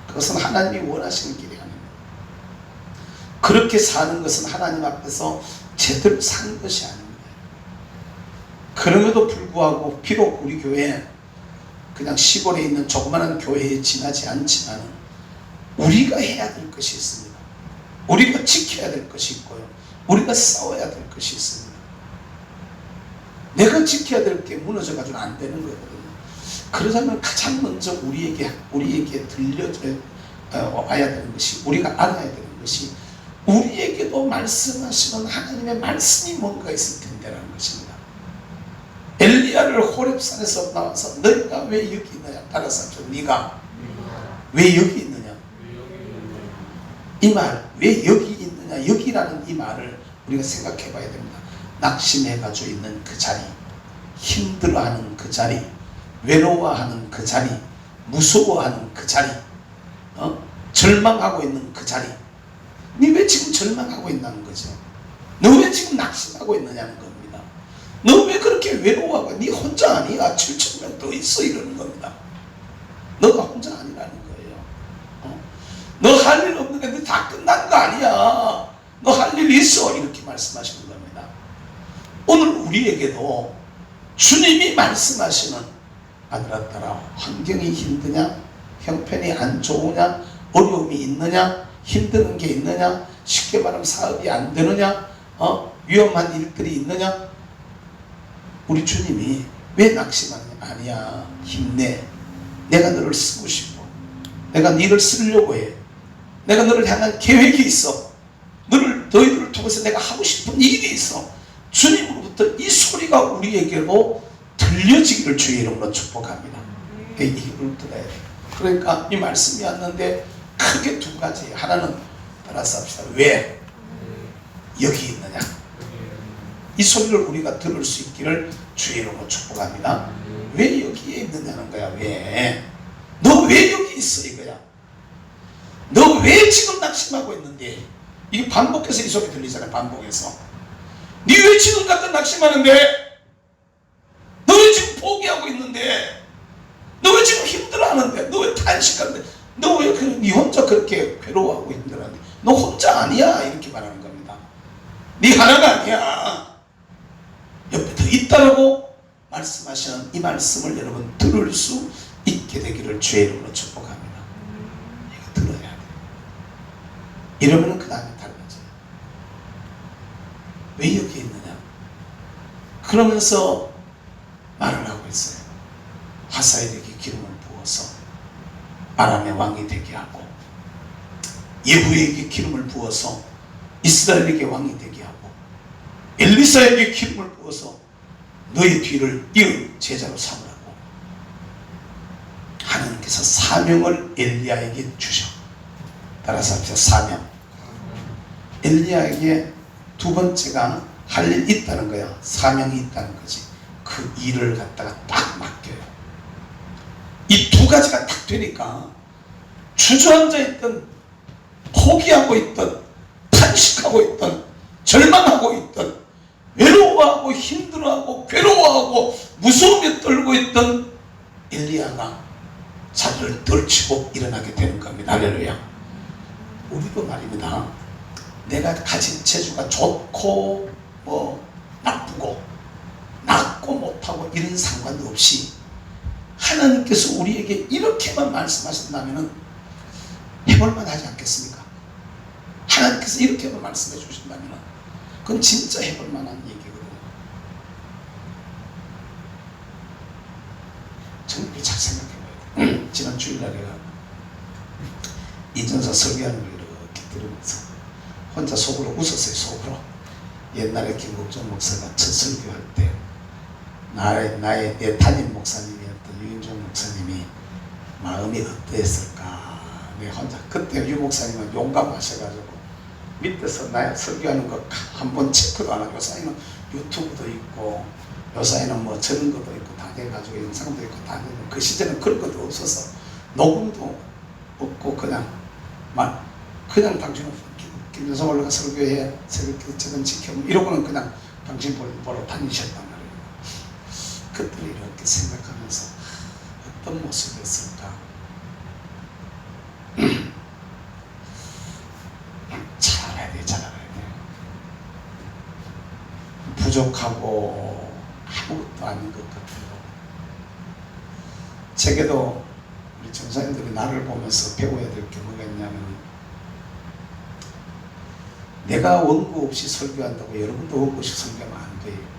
그것은 하나님이 원하시는 길이 아닙니다. 그렇게 사는 것은 하나님 앞에서 제대로 사는 것이 아닙니다. 그럼에도 불구하고 비록 우리 교회 그냥 시골에 있는 조그마한 교회에 지나지 않지만 우리가 해야 될 것이 있습니다. 우리가 지켜야 될 것이 있고요. 우리가 싸워야 될 것이 있습니다. 내가 지켜야 될 게 무너져가지고는 안 되는 거거든요. 그러자면 가장 먼저 우리에게 들려줘야 와야 되는 것이 우리가 알아야 되는 것이 우리에게도 말씀하시는 하나님의 말씀이 뭔가 있을 텐데라는 것입니다. 엘리야를 호렙산에서 나와서 너희가 왜 여기 있느냐 따라서 네가 왜 여기 있느냐 이 말 왜 여기 있느냐 여기라는 이 말을 우리가 생각해 봐야 됩니다. 낙심해 가지고 있는 그 자리 힘들어하는 그 자리 외로워하는 그 자리 무서워하는 그 자리 절망하고 있는 그 자리 니 왜 지금 절망하고 있다는 거죠? 너 왜 지금 낙심하고 있느냐는 겁니다. 너 왜 그렇게 외로워하고 니 혼자 아니야 7,000명 더 있어 이러는 겁니다. 너가 혼자 아니라는 거예요. 너 할 일 없는 게 다 끝난 거 아니야. 너 할 일 있어 이렇게 말씀하시는 겁니다. 오늘 우리에게도 주님이 말씀하시는 아들아 딸아 환경이 힘드냐 형편이 안 좋으냐 어려움이 있느냐 힘드는 게 있느냐 쉽게 말하면 사업이 안 되느냐 위험한 일들이 있느냐 우리 주님이 왜 낙심하느냐 아니야 힘내 내가 너를 쓰고 싶어 내가 너를 쓰려고 해 내가 너를 향한 계획이 있어 너희들을 통해서 내가 하고 싶은 일이 있어 주님으로부터 이 소리가 우리에게도 들려지기를 주의 이름으로 축복합니다. 이 힘을 들어야 돼. 그러니까 이 말씀이 왔는데 크게 두 가지 하나는 따라서 합시다. 왜 여기 있느냐 이 소리를 우리가 들을 수 있기를 주의 이름으로 축복합니다. 왜 여기에 있느냐는 거야. 왜 너 왜 여기 있어 이거야. 너 왜 지금 낙심하고 있는데 이게 반복해서 이 소리 들리잖아요. 반복해서 니 왜 지금 갖다 낙심하는데 너 왜 지금 포기하고 있는데 왜 지금 힘들어하는데? 너 왜 탄식하는데? 너 왜 네 혼자 그렇게 괴로워하고 힘들어하는데? 너 혼자 아니야 이렇게 말하는 겁니다. 네 하나가 아니야. 옆에 더 있다라고 말씀하시는 이 말씀을 여러분 들을 수 있게 되기를 주의 이름으로 축복합니다. 이거 들어야 돼요. 이러면 그 다음에 달라져요. 왜 여기 있느냐? 그러면서 말을 하고 있어요. 하사엘에게 기름을 부어서 아람의 왕이 되게 하고, 예후에게 기름을 부어서 이스라엘에게 왕이 되게 하고, 엘리사에게 기름을 부어서 너의 뒤를 이을 제자로 삼으라고 하나님께서 사명을 엘리야에게 주셔. 따라서 합시다. 사명. 엘리야에게 두 번째가 할 일 있다는 거야. 사명이 있다는 거지. 그 일을 갖다가 딱 맡겨요. 이 두 가지가 딱 되니까 주저앉아 있던, 포기하고 있던, 탄식하고 있던, 절망하고 있던, 외로워하고 힘들어하고 괴로워하고 무서움에 떨고 있던 엘리야가 자리를 떨치고 일어나게 되는 겁니다. 할렐루야. 우리도 말입니다. 내가 가진 재주가 좋고 나쁘고 낫고 못하고 이런 상관도 없이 하나님께서 우리에게 이렇게만 말씀하신다면 해볼만 하지 않겠습니까? 하나님께서 이렇게만 말씀해 주신다면 그건 진짜 해볼만한 얘기거든요. 정말 잘 생각해봐야 돼요. 지난 주일날에 이전사 설교하는 걸 이렇게 들으면서 혼자 속으로 웃었어요. 속으로. 옛날에 김국종 목사가 첫 설교할 때 내 담임 목사님이었던 유인종 목사님이 마음이 어떠했을까. 내가 혼자 그때 유 목사님은 용감하셔가지고 밑에서 나 설교하는 거 한번 체크도 안 하고, 요사이는 유튜브도 있고 요사이는 뭐 저런 것도 있고 다 돼가지고 영상도 있고 다 되고, 그 시절에는 그런 것도 없어서 녹음도 없고 그냥 당신은 김정성 올라가 설교해, 새벽 저건 지켜, 이러고는 그냥 당신 보러 다니셨단 말이에요. 그때를 이렇게 생각하면서 어떤 모습이었을까. 잘 알아야 돼. 부족하고 아무것도 아닌 것 같아요. 제게도 우리 전사님들이 나를 보면서 배워야 될 게 뭐가 있냐면, 내가 원고 없이 설교한다고 여러분도 원고 없이 설교하면 안 돼요.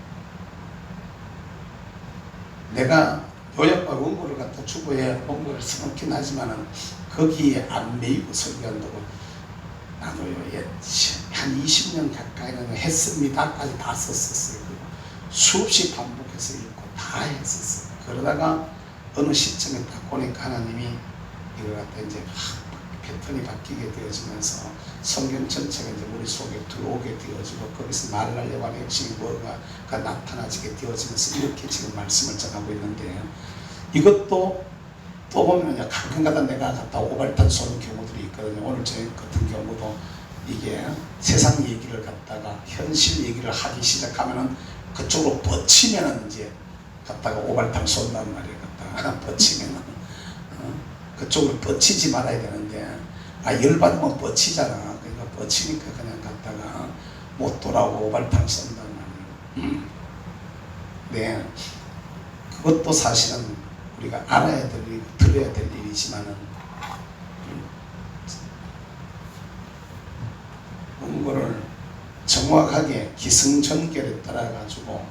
내가 요약과 원고를 갖다 주고야 원고를 써놓긴 하지만은 거기에 안 매이고 설교한다고, 나도요, 한 20년 가까이는 했습니다까지 다 썼었어요. 수없이 반복해서 읽고 다 했었어요. 그러다가 어느 시점에 딱 보니까 하나님이 이걸 갖다 이제 패턴이 바뀌게 되어지면서 성경 전체가 이제 머릿속에 들어오게 되어지고, 거기서 말하려고 하는 핵심이 뭐가 나타나지게 되어지면서 이렇게 지금 말씀을 전하고 있는데, 이것도 또 보면요, 가끔가다 내가 갖다 오발탄 쏘는 경우들이 있거든요. 오늘 저희 같은 경우도 이게 세상 얘기를 갖다가 현실 얘기를 하기 시작하면은 그쪽으로 뻗치면은 이제 갖다가 오발탄 쏜단 말이에요. 갖다가 뻗치면은 그쪽으로 뻗치지 말아야 되는데, 열받으면 뻗치잖아. 그러니까 뻗치니까 그냥 갖다가 못 돌아오고 오발탄 쏜단 말이에요. 네, 그것도 사실은 우리가 알아야 될 일이고 들어야 될 일이지만은, 원고를 정확하게 기승전결에 따라 가지고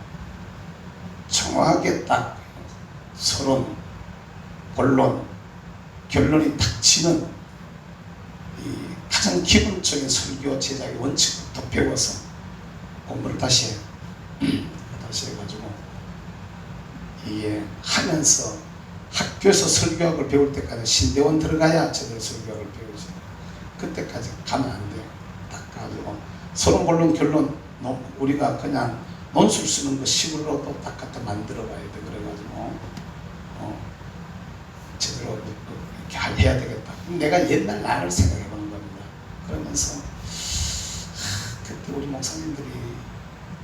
정확하게 딱 서론, 본론, 결론이 딱 치는 이 가장 기본적인 설교 제작의 원칙부터 배워서 공부를 다시 해가지고 이게 하면서 학교에서 설교학을 배울 때까지 신대원 들어가야 제대로 설교학을 배우지. 그때까지 가면 안 돼. 딱 가지고 서론, 본론, 결론, 우리가 그냥 논술 쓰는 거 식으로도 딱 갖다 만들어 봐야 돼. 그래가지고 제대로 이렇게 해야 되겠다. 내가 옛날 나를 생각해 보는 겁니다. 그러면서 그때 우리 목사님들이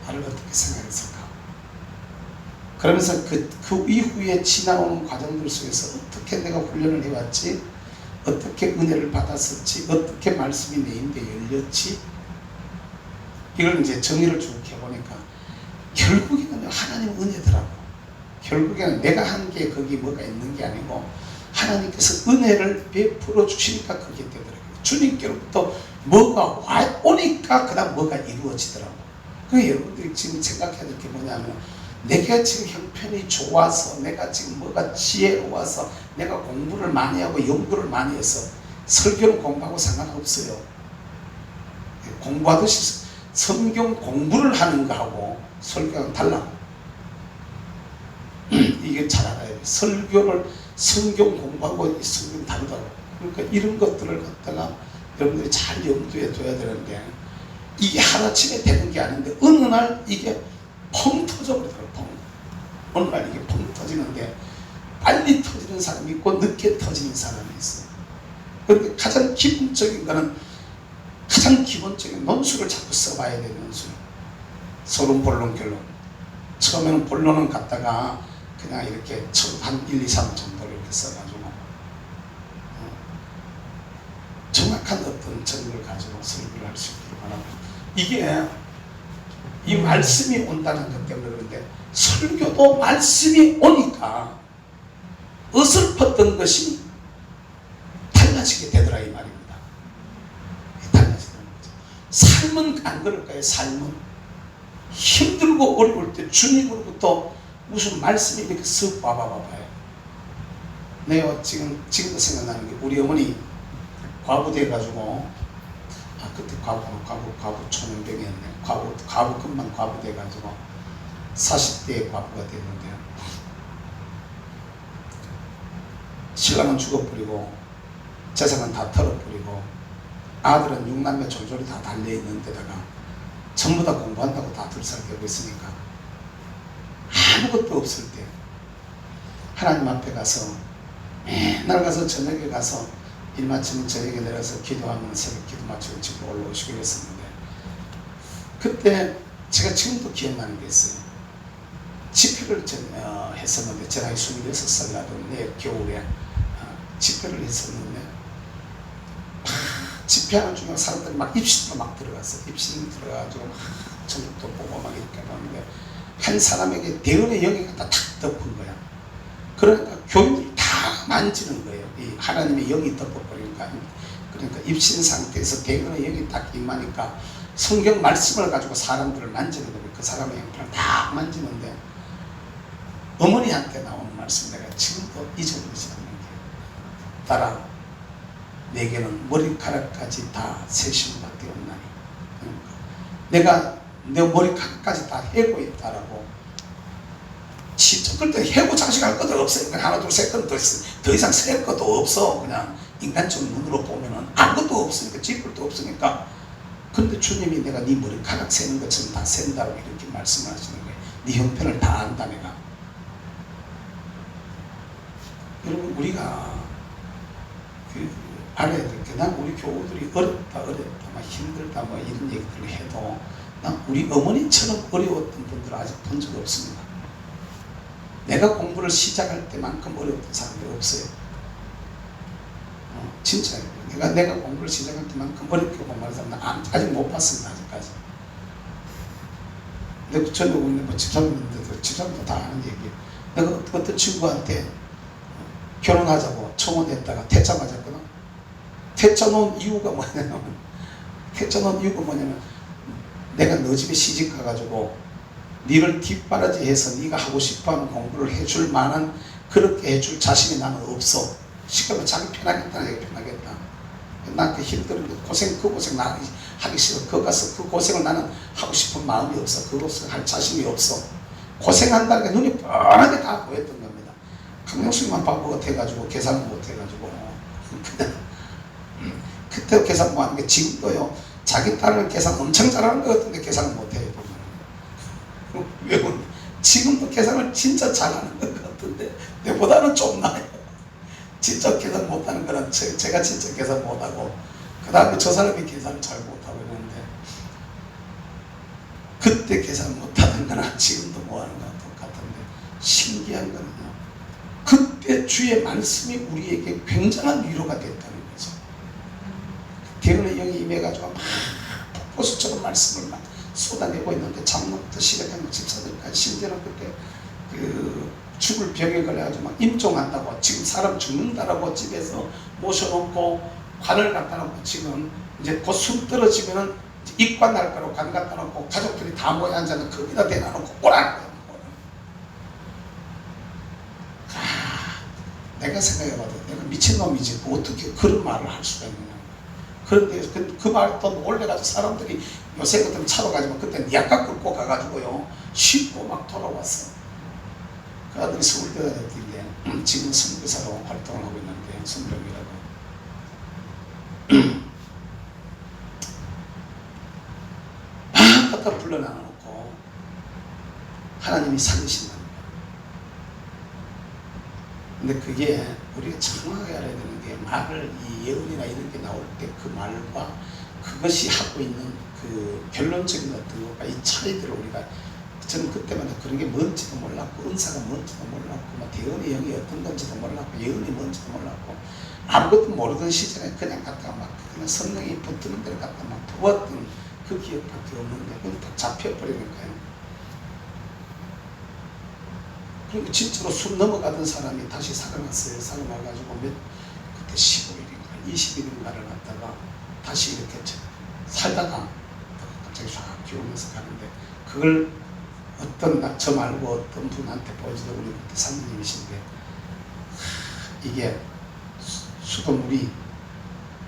나를 어떻게 생각했을까? 그러면서 그 이후에 지나오는 과정들 속에서 어떻게 어떻게 내가 훈련을 해왔지, 어떻게 은혜를 받았었지, 어떻게 말씀이 내 인데 열렸지, 이걸 이제 정의를 쭉 해보니까 결국에는 하나님 은혜더라고. 결국에는 내가 한 게 거기 뭐가 있는 게 아니고 하나님께서 은혜를 베풀어 주시니까 그게 되더라고요. 주님께로부터 뭐가 오니까 그 다음 뭐가 이루어지더라고. 그 여러분들이 지금 생각해야 될 게 뭐냐면, 내가 지금 형편이 좋아서, 내가 지금 뭐가 지혜로워서, 내가 공부를 많이 하고 연구를 많이 해서, 설교는 공부하고 상관없어요. 공부하듯이 성경 공부를 하는 거하고 설교는 달라. 이게 잘 알아야 돼. 설교를, 성경 공부하고 성경 다르다고. 그러니까 이런 것들을 갖다가 여러분들이 잘 염두에 둬야 되는데, 이게 하루아침에 되는 게 아닌데 어느 날 이게 펑 터져버리더라고요. 펑. 어느 날 이게 펑 터지는데, 빨리 터지는 사람이 있고 늦게 터지는 사람이 있어요. 그런데 가장 기본적인 거는, 가장 기본적인 논술을 자꾸 써봐야 되는 논술. 서론, 본론, 결론. 처음에는 본론은 갖다가 그냥 이렇게 한 1, 2, 3 정도로 이렇게 써가지고 정확한 어떤 정보를 가지고 설교를 할 수 있기를 바랍니다. 이게 이 말씀이 온다는 것 때문에 그런데, 설교도 말씀이 오니까 어설펐던 것이 달라지게 되더라 이 말입니다. 달라지는 거죠. 삶은 안 그럴까요? 삶은 힘들고 어려울 때 주님으로부터 무슨 말씀이 이렇게 쓱 와봐봐요. 내가 지금도 생각나는 게, 우리 어머니 과부 돼가지고, 그때 과부 초년병이었네. 과부 금방 과부 돼가지고 40대에 과부가 됐는데요. 신랑은 죽어버리고 재산은 다 털어버리고 아들은 6남매 졸졸이 다 달려있는 데다가 전부 다 공부한다고 다 들살되고 있으니까 아무것도 없을 때 하나님 앞에 가서, 맨날 가서 저녁에 가서 일 마치면 저녁에 내려서 기도하면 새벽 기도 마치고 집으로 올라오시고 그랬었는데, 그때 제가 지금도 기억나는 게 있어요. 집회를 했었는데, 제가 26살 나던 내 겨울에 집회를 했었는데, 집회하는 중에 사람들이 막 입신으로 막 들어갔어요. 입신 들어가가지고 막 저녁도 보고 막 이렇게 하는데, 한 사람에게 대언의 영이 갖다 탁 덮은 거야. 그러니까 교인들이 다 만지는 거예요. 이 하나님의 영이 덮어버리니까. 그러니까 입신 상태에서 대언의 영이 딱 임하니까 성경 말씀을 가지고 사람들을 만지는 거예요. 그 사람의 형편을 다 만지는데, 어머니한테 나오는 말씀 내가 지금도 잊어버리지 않는 게, 따라 내게는 머리카락까지 다 세심밖에 없나니. 그러니까 내가 내 머리카락까지 다 해고 있다라고. 진짜 그때 해고 장식할 것도 없어요. 그냥 하나 둘 셋 건 더 이상 셀 것도 없어. 그냥 인간적인 눈으로 보면은 아무것도 없으니까, 쥐뿔도 없으니까. 근데 주님이 내가 네 머리카락 세는 것처럼 다 센다고 이렇게 말씀을 하시는 거예요. 네 형편을 다 안다 내가. 여러분, 우리가 알아야 될 게, 난 우리 교우들이 어렵다 막 힘들다 뭐 이런 얘기들을 해도, 난 우리 어머니처럼 어려웠던 분들을 아직 본 적 없습니다. 내가 공부를 시작할 때만큼 어려웠던 사람들이 없어요. 진짜요. 내가 공부를 시작할 때만큼 어렵게 공부하는 사람은 아직 못 봤습니다. 아직까지. 근데 저는 뭐 집사님인데도, 집사님도 다 아는 얘기예요. 내가 어떤 친구한테 결혼하자고 청혼했다가 퇴짜 맞았거든. 퇴짜 놓은 이유가 뭐냐면, 내가 너 집에 시집 가가지고 니를 뒷바라지해서 네가 하고 싶어하는 공부를 해줄 만한, 그렇게 해줄 자신이 나는 없어. 시끄러워. 자기 편하겠다. 내가 편하겠다. 난 그 힘든 그 고생 나 하기 싫어. 그 가서 그 고생을 나는 하고 싶은 마음이 없어. 그것을 할 자신이 없어. 고생한다는 게 눈이 뻔하게 다 보였던 겁니다. 강명수만 바보 같아가지고 계산을 못해가지고 그때 계산 못하는 게, 지금도요. 자기 딸은 계산 엄청 잘하는 것 같은데 계산을 못해요. 왜? 지금도 계산을 진짜 잘하는 것 같은데 내보다는 좀 나아요. 진짜 계산 못하는 거는 제가 진짜 계산 못하고, 그 다음에 저 사람이 계산을 잘 못하고 이러는데, 그때 계산 못하는 거나 지금도 못하는 거랑 똑같은데, 신기한 거는요, 그때 그때 주의 말씀이 우리에게 굉장한 위로가 됐다는 거죠. 대언의 영이 임해가지고 막 폭포수처럼 말씀을 막 쏟아내고 있는데 장로부터 시대장 집사들까지 심지어는 그때 그 죽을 병에 걸려가지고 막 임종한다고 지금 사람 죽는다라고 집에서 모셔놓고 관을 갖다 놓고 지금 이제 곧 숨 떨어지면은 입관 날 거라고 관 갖다 놓고 가족들이 다 모여 앉아서 거기다 대놔 놓고 오라는 거예요. 내가 생각해봐도 내가 미친놈이지 어떻게 그런 말을 할 수가 있느냐. 그런데 그 말 또 놀래가지고 사람들이 요새 같으면 차로 가지만 그때는 약간 끌고 가가지고요 쉽고 막 돌아왔어. 그 아들이 20대가 됐길래 지금 선교사로 활동을 하고 있는데 선병이라고 막 갖다 불러놔놓고 하나님이 살리신다는 거야. 근데 그게 우리가 정확하게 알아야 되는 게 말을 이 예언이나 이런 게 나올 때 그 말과 그것이 하고 있는 그 결론적인 어떤 것과 이 차이들을 우리가 저는 그때마다 그런 게 뭔지도 몰랐고 은사가 뭔지도 몰랐고 막 대언의 영이 어떤 건지도 몰랐고 예언이 뭔지도 몰랐고 아무것도 모르던 시절에 그냥 갖다가 막 그냥 성령이 붙드는 데를 갖다 막 부었던 그 기억밖에 없는데 그건 다 잡혀버리는 거예요. 그리고 진짜로 숨 넘어가던 사람이 다시 살아났어요. 살아나가지고 그때 15일인가 20일인가를 갖다가 다시 이렇게 살다가 갑자기 쫙 기오면서 가는데 그걸 어떤 저 말고 어떤 분한테 보여주던 우리 그때 사모님이신데 이게 수돗물이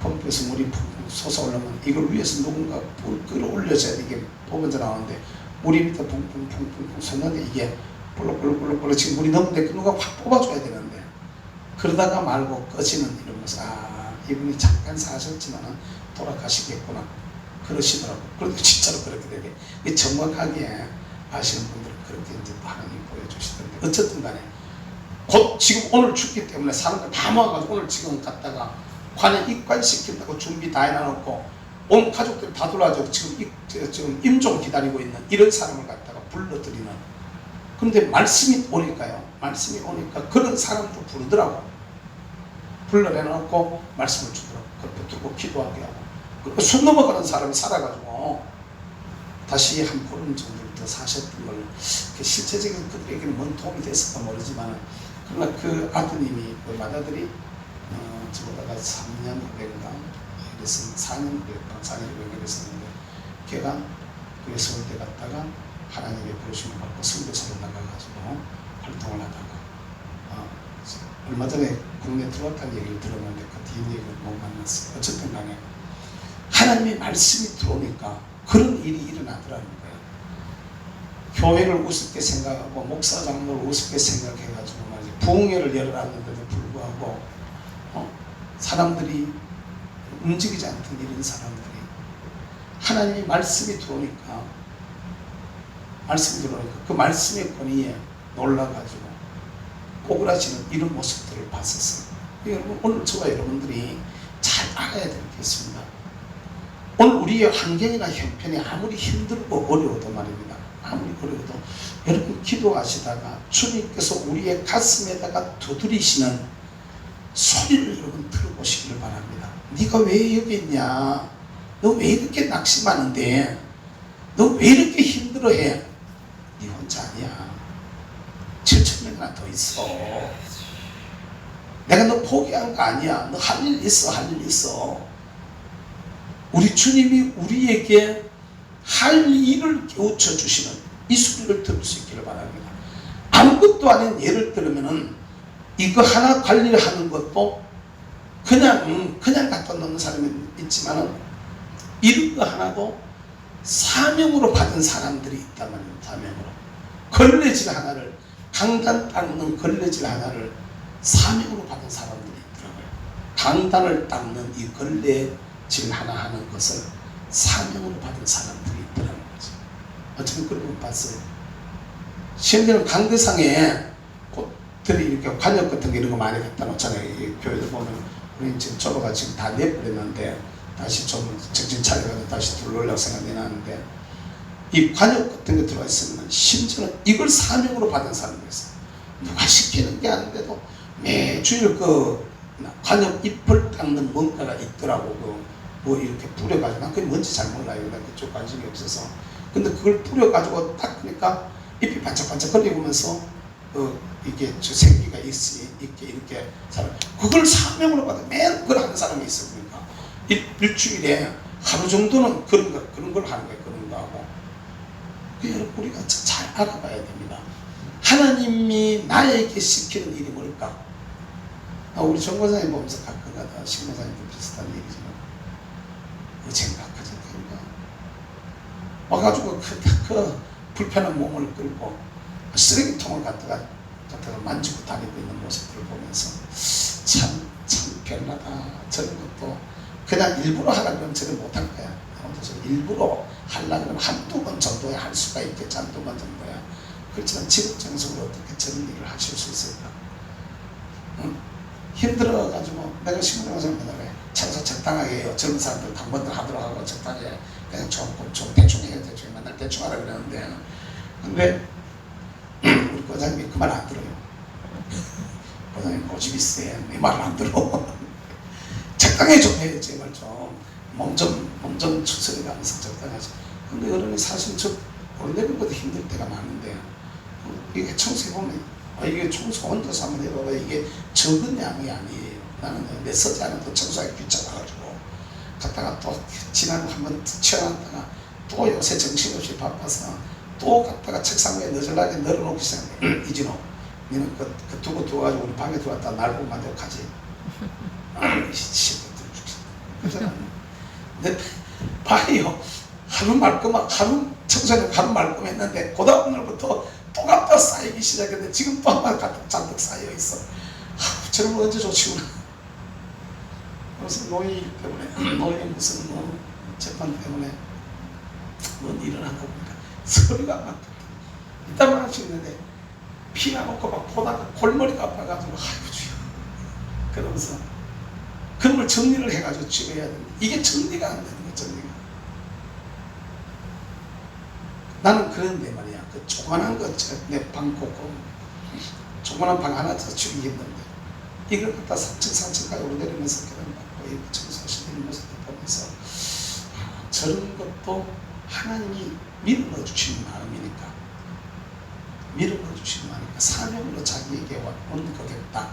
펌프에서 물이 솟아올라면 이걸 위해서 누군가 불 끌어올려줘야 이게 뽑아져 나오는데 물이 밑에 퐁퐁퐁퐁 솟는데 이게 볼록볼록볼록 지금 물이 넘는데 누가 확 뽑아줘야 되는데 그러다가 말고 꺼지는 이러면서 이분이 잠깐 사셨지만 돌아가시겠구나 그러시더라고. 그런데 진짜로 그렇게 되게 정확하게 아시는 분들은 그렇게 이제 하나님 보여주시던데 어쨌든 간에 곧 지금 오늘 죽기 때문에 사람들 다 모아가지고 오늘 지금 갔다가 관에 입관시킨다고 준비 다 해놔놓고 온 가족들이 다 들어와서 지금 임종 기다리고 있는 이런 사람을 갖다가 불러들이는. 그런데 말씀이 오니까요. 말씀이 오니까 그런 사람도 부르더라고. 불러내놓고 말씀을 주더라고. 그걸 듣고 기도하게 하고. 그리고 숨 넘어가는 사람이 살아가지고 다시 한 보름 정도를 더 사셨던 걸 실제적인 그들에게는 뭔 도움이 됐을까 모르지만 그러나 그 아드님이 그 맏아들이 저보다가 3년 후인가 그래서 4년 후에 그랬었는데 걔가 그 서울대 갔다가 하나님의 부르심을 받고 선교사로 나가가지고 활동을 하다가 얼마 전에 국내 들어왔다는 얘기를 들었는데 그 뒤에 얘기를 못 만났어요. 어쨌든 간에 하나님의 말씀이 들어오니까 그런 일이 일어나더라는 거예요. 교회를 우습게 생각하고 목사 장로를 우습게 생각해가지고 말이죠. 부흥회를 열어놨는데도 불구하고 사람들이 움직이지 않던 이런 사람들이 하나님의 말씀이 들어오니까 그 말씀의 권위에 놀라가지고 오그라지는 이런 모습들을 봤었어요. 여러분 오늘 저와 여러분들이 잘 알아야 될 게 있습니다. 오늘 우리의 환경이나 형편이 아무리 힘들고 어려워도 말입니다. 아무리 어려워도 여러분 기도하시다가 주님께서 우리의 가슴에다가 두드리시는 소리를 여러분 들어보시기를 바랍니다. 네가 왜 여기 있냐? 너 왜 이렇게 낙심하는데? 너 왜 이렇게 힘들어해? 네 혼자 아니야. 7,000명이나 더 있어. 내가 너 포기한 거 아니야. 너 할 일 있어. 할 일 있어. 우리 주님이 우리에게 할 일을 깨우쳐 주시는 이 소리를 들을 수 있기를 바랍니다. 아무것도 아닌 예를 들면은 이거 하나 관리를 하는 것도 그냥 갖다 놓는 사람이 있지만은 이런 거 하나도 사명으로 받은 사람들이 있단 말이에요. 사명으로. 걸레질 하나를 강단 닦는 걸레질 하나를 사명으로 받은 사람들이 있더라고요. 강단을 닦는 이 걸레질 하나 하는 것을 사명으로 받은 사람들이 있더라는 거죠. 어쩌면 그런 거 봤어요. 시험대는 강대상에 들이 이렇게 관역 같은 게 이런 거 많이 갖다 놓잖아요. 교회들 보면 우리 지금 저거가 지금 다 내버렸는데 다시 좀 정신 차려가지고 다시 들어오려고 생각이 나는데 이 관역 같은 게 들어가 있으면 심지어는 이걸 사명으로 받은 사람들이 있어요. 누가 시키는 게 아닌데도 매주일 그 관엽 잎을 닦는 뭔가가 있더라고. 뭐 이렇게 뿌려가지고, 난 그게 뭔지 잘 몰라요. 난 그쪽 관심이 없어서. 근데 그걸 뿌려가지고 닦으니까 잎이 반짝반짝 거리면서 이게 저 생기가 있게 이렇게 사람, 그걸 사명으로 받아 매일 그걸 하는 사람이 있어. 그러니까 일주일에 하루 정도는 그런 걸 하는 거예요. 그런 거 하고. 여러분, 우리가 잘 알아봐야 됩니다. 하나님이 나에게 시키는 일이 뭘까? 우리 정권사님 보면서 가끔가다 신권사님도 비슷한 얘기지만 생각하잖아요. 와가지고 그 불편한 몸을 끌고 쓰레기통을 갖다가 만지고 다니고 있는 모습들을 보면서 참 별나다. 저런 것도 그냥 일부러 하라 그러면 저를 못할 거야. 일부러 하려고 하면 한두 번 정도야 할 수가 있겠지. 한두 번 정도야. 그렇지만 지극정성으로 어떻게 저런 일을 하실 수 있을까? 힘들어가지고 내가 신문에서 맨날 청소 적당하게 해요. 젊은 사람들 당번들 하도록 하고 적당히 해. 그냥 좀 대충 해요. 대충 맨날 대충 하라 그러는데, 근데 우리 과장님이 그 말 안 들어요. 과장님 고집이 세. 내 말을 안 들어. 적당히 좀 해요. 제발 좀 몸 좀 추스려가면서 적당하지. 근데 어른이 사실 저 올레길보다 힘들 때가 많은데, 이게 청소해보면 이게 청소 혼자서 한번 해봐봐. 이게 적은 양이 아니에요. 나는 내 서지 않아도 청소하기 귀찮아가지고 갔다가 또 지난 한번 치워놨다가 또 요새 정신없이 바빠서 또 갔다가 책상 위에 너절나게 널어놓기 시작해. 이진호, 너는 그 두고 가지고 우리 방에 들어왔다 날 보고 만족하지. 시끄럽들 죽겠어. 그잖아. 근데 봐요. 하루 청소는 하루 말끔했는데 그 다음 날부터 또 갖다 쌓이기 시작했는데 지금 또 한 번 가득 잔뜩 쌓여 있어. 저런 거 언제 좋지구나. 무슨 노예 때문에, 노예 무슨 뭐 재판 때문에 뭔 일을 하다 보니까 소리가 막 이따만 할 수 있는데 피가 먹고 막 보다가 골머리가 아파가지고 아이고 주여 그러면서 그런 걸 정리를 해가지고 치료해야 되는데 이게 정리가 안 되는 거야. 정리가. 나는 그런데 말이야. 그 조그만한 거 내 방 꽂고 조그만한 방 하나 더 치우기 힘든데 이걸 갖다 3층까지 오르내리면서 계단받고 청소하시는 모습을 보면서 저런 것도 하나님이 밀어 주시는 마음이니까, 밀어 주시는 마음이니까 사명으로 자기에게 온 거겠다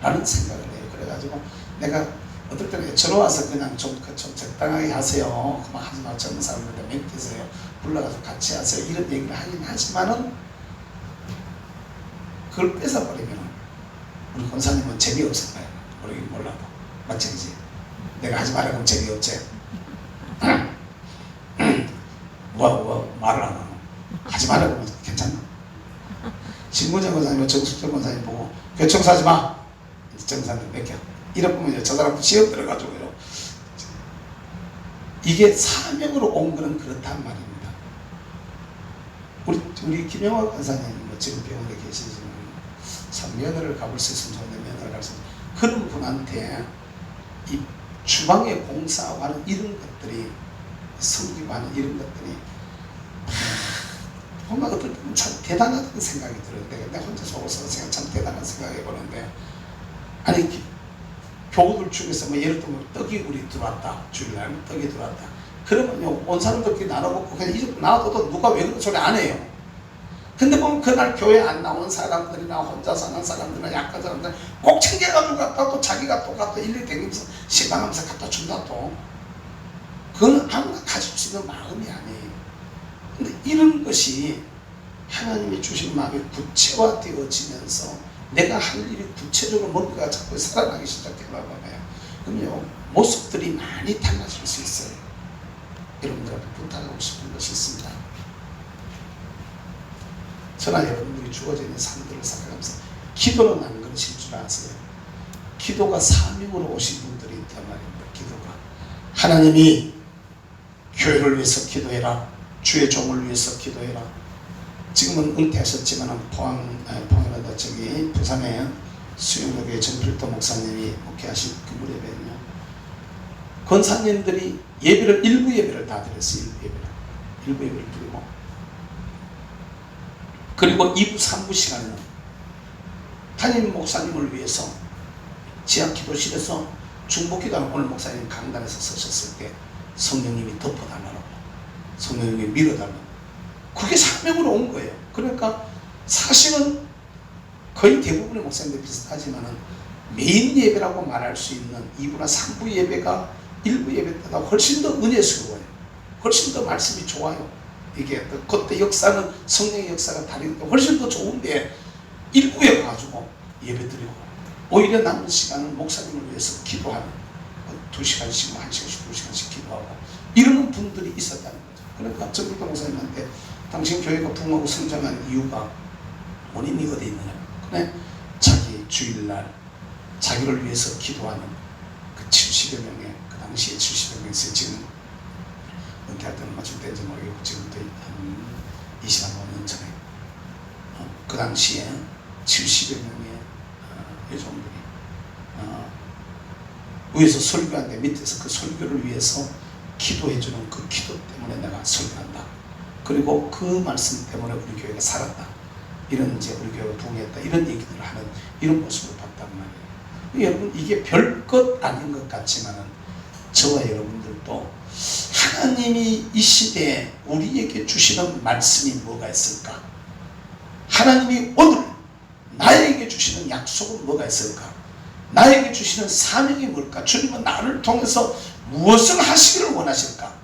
라는 생각을 해요. 그래가지고 내가 어떨 때는 들어와서 그냥 좀 적당하게 하세요. 그만 하지 마. 젊은 사람들한테 맡기세요. 불러가지고 같이 하세요. 이런 얘기를 하긴 하지만은 그걸 뺏어버리면 우리 권사님은 재미없을 거야. 모르긴 몰라도. 맞지? 그지? 내가 하지 말라고 하면 재미없지? 말을 안 하고. 하지 말라고 하면 괜찮나? 신문정 권사님, 정숙정 권사님 보고 교청소하지 마. 정사람들 맡겨. 이러면 저 사람도 시험 들어가지고요. 이게 사명으로 온 거는 그렇단 말입니다. 우리 김영화 권사님 뭐 지금 병원에 계시지만 참 면회를 가볼 수 있으면 좋은데 면회를 갈 수 있으면 그런 분한테 이 주방에 봉사하는 이런 것들이 섬기고 이런 것들이 보면 어떨 때는 참 대단하다는 생각이 들어요. 내가 혼자 속으로서 참 대단한 생각해 보는데, 아니 교우들 중에서 뭐 예를 들면 떡이 우리 들어왔다. 주일날 떡이 들어왔다. 그러면요 온 사람들끼리 나눠 먹고 그냥 이 정도 나와도 누가 왜 그런 소리 안 해요. 근데 보면 그날 교회 안 나온 사람들이나 혼자 사는 사람들이나 약한 사람들 꼭 챙겨가지고 갖다 또 자기가 또 갖다 일일이 댕기면서 신방하면서 갖다 준다 또. 그건 아무나 가질 수 있는 마음이 아니에요. 근데 이런 것이 하나님이 주신 마음이 구체화되어지면서 내가 할 일이 구체적으로 뭔가가 자꾸 살아나기 시작해봐요. 그럼요 모습들이 많이 달라질 수 있어요. 여러분들한테 부탁하고 싶은 것이 있습니다. 저나 여러분들이 주어져 있는 삶들을 살아가면서 기도는 안 그러실 줄 아세요? 기도가 사명으로 오신 분들이 있단 말입니다. 기도가 하나님이 교회를 위해서 기도해라. 주의 종을 위해서 기도해라. 지금은 은퇴하셨지만 포항이라다 저기 부산에 수영교회 정필도 목사님이 목회하신 그 무렵에는요 권사님들이 예배를 일부 예배를 다 드렸어요. 일부 예배를 드리고 그리고 2부 3부 시간에는 담임 목사님을 위해서 지하 기도실에서 중보기도하는 오늘 목사님 강단에서 서셨을 때 성령님이 덮어달라고, 성령님이 밀어달라고, 그게 사명으로 온 거예요. 그러니까 사실은 거의 대부분의 목사님들 비슷하지만은 메인 예배라고 말할 수 있는 2부나 3부 예배가 1부 예배 때보다 훨씬 더 은혜스러워요. 훨씬 더 말씀이 좋아요. 이게 그때 역사는 성령의 역사가 다른데 훨씬 더 좋은데 1부에 가지고 예배드리고 오히려 남은 시간은 목사님을 위해서 기도하는 2시간씩, 1시간씩, 2시간씩 기도하고 이러는 분들이 있었다는 거죠. 그러니까 정국도 목사님한테 당신 교회가 부흥하고 성장한 이유가 원인이 어디 있느냐. 그래 자기 주일날 자기를 위해서 기도하는 그 70여 명의, 그 당시에 70여 명에서 지금 은퇴할 때는 맞출 때인지 모르겠고 지금부터 한 25년 전에 그 당시에 70여 명의 여종들이 위에서 설교하는데 밑에서 그 설교를 위해서 기도해주는 그 기도 때문에 내가 설교한다. 그리고 그 말씀 때문에 우리 교회가 살았다. 이런 이제 우리 교회가 부흥했다. 이런 얘기들을 하는 이런 모습을 봤단 말이에요. 여러분 이게 별것 아닌 것 같지만은 저와 여러분들도 하나님이 이 시대에 우리에게 주시는 말씀이 뭐가 있을까? 하나님이 오늘 나에게 주시는 약속은 뭐가 있을까? 나에게 주시는 사명이 뭘까? 주님은 나를 통해서 무엇을 하시기를 원하실까?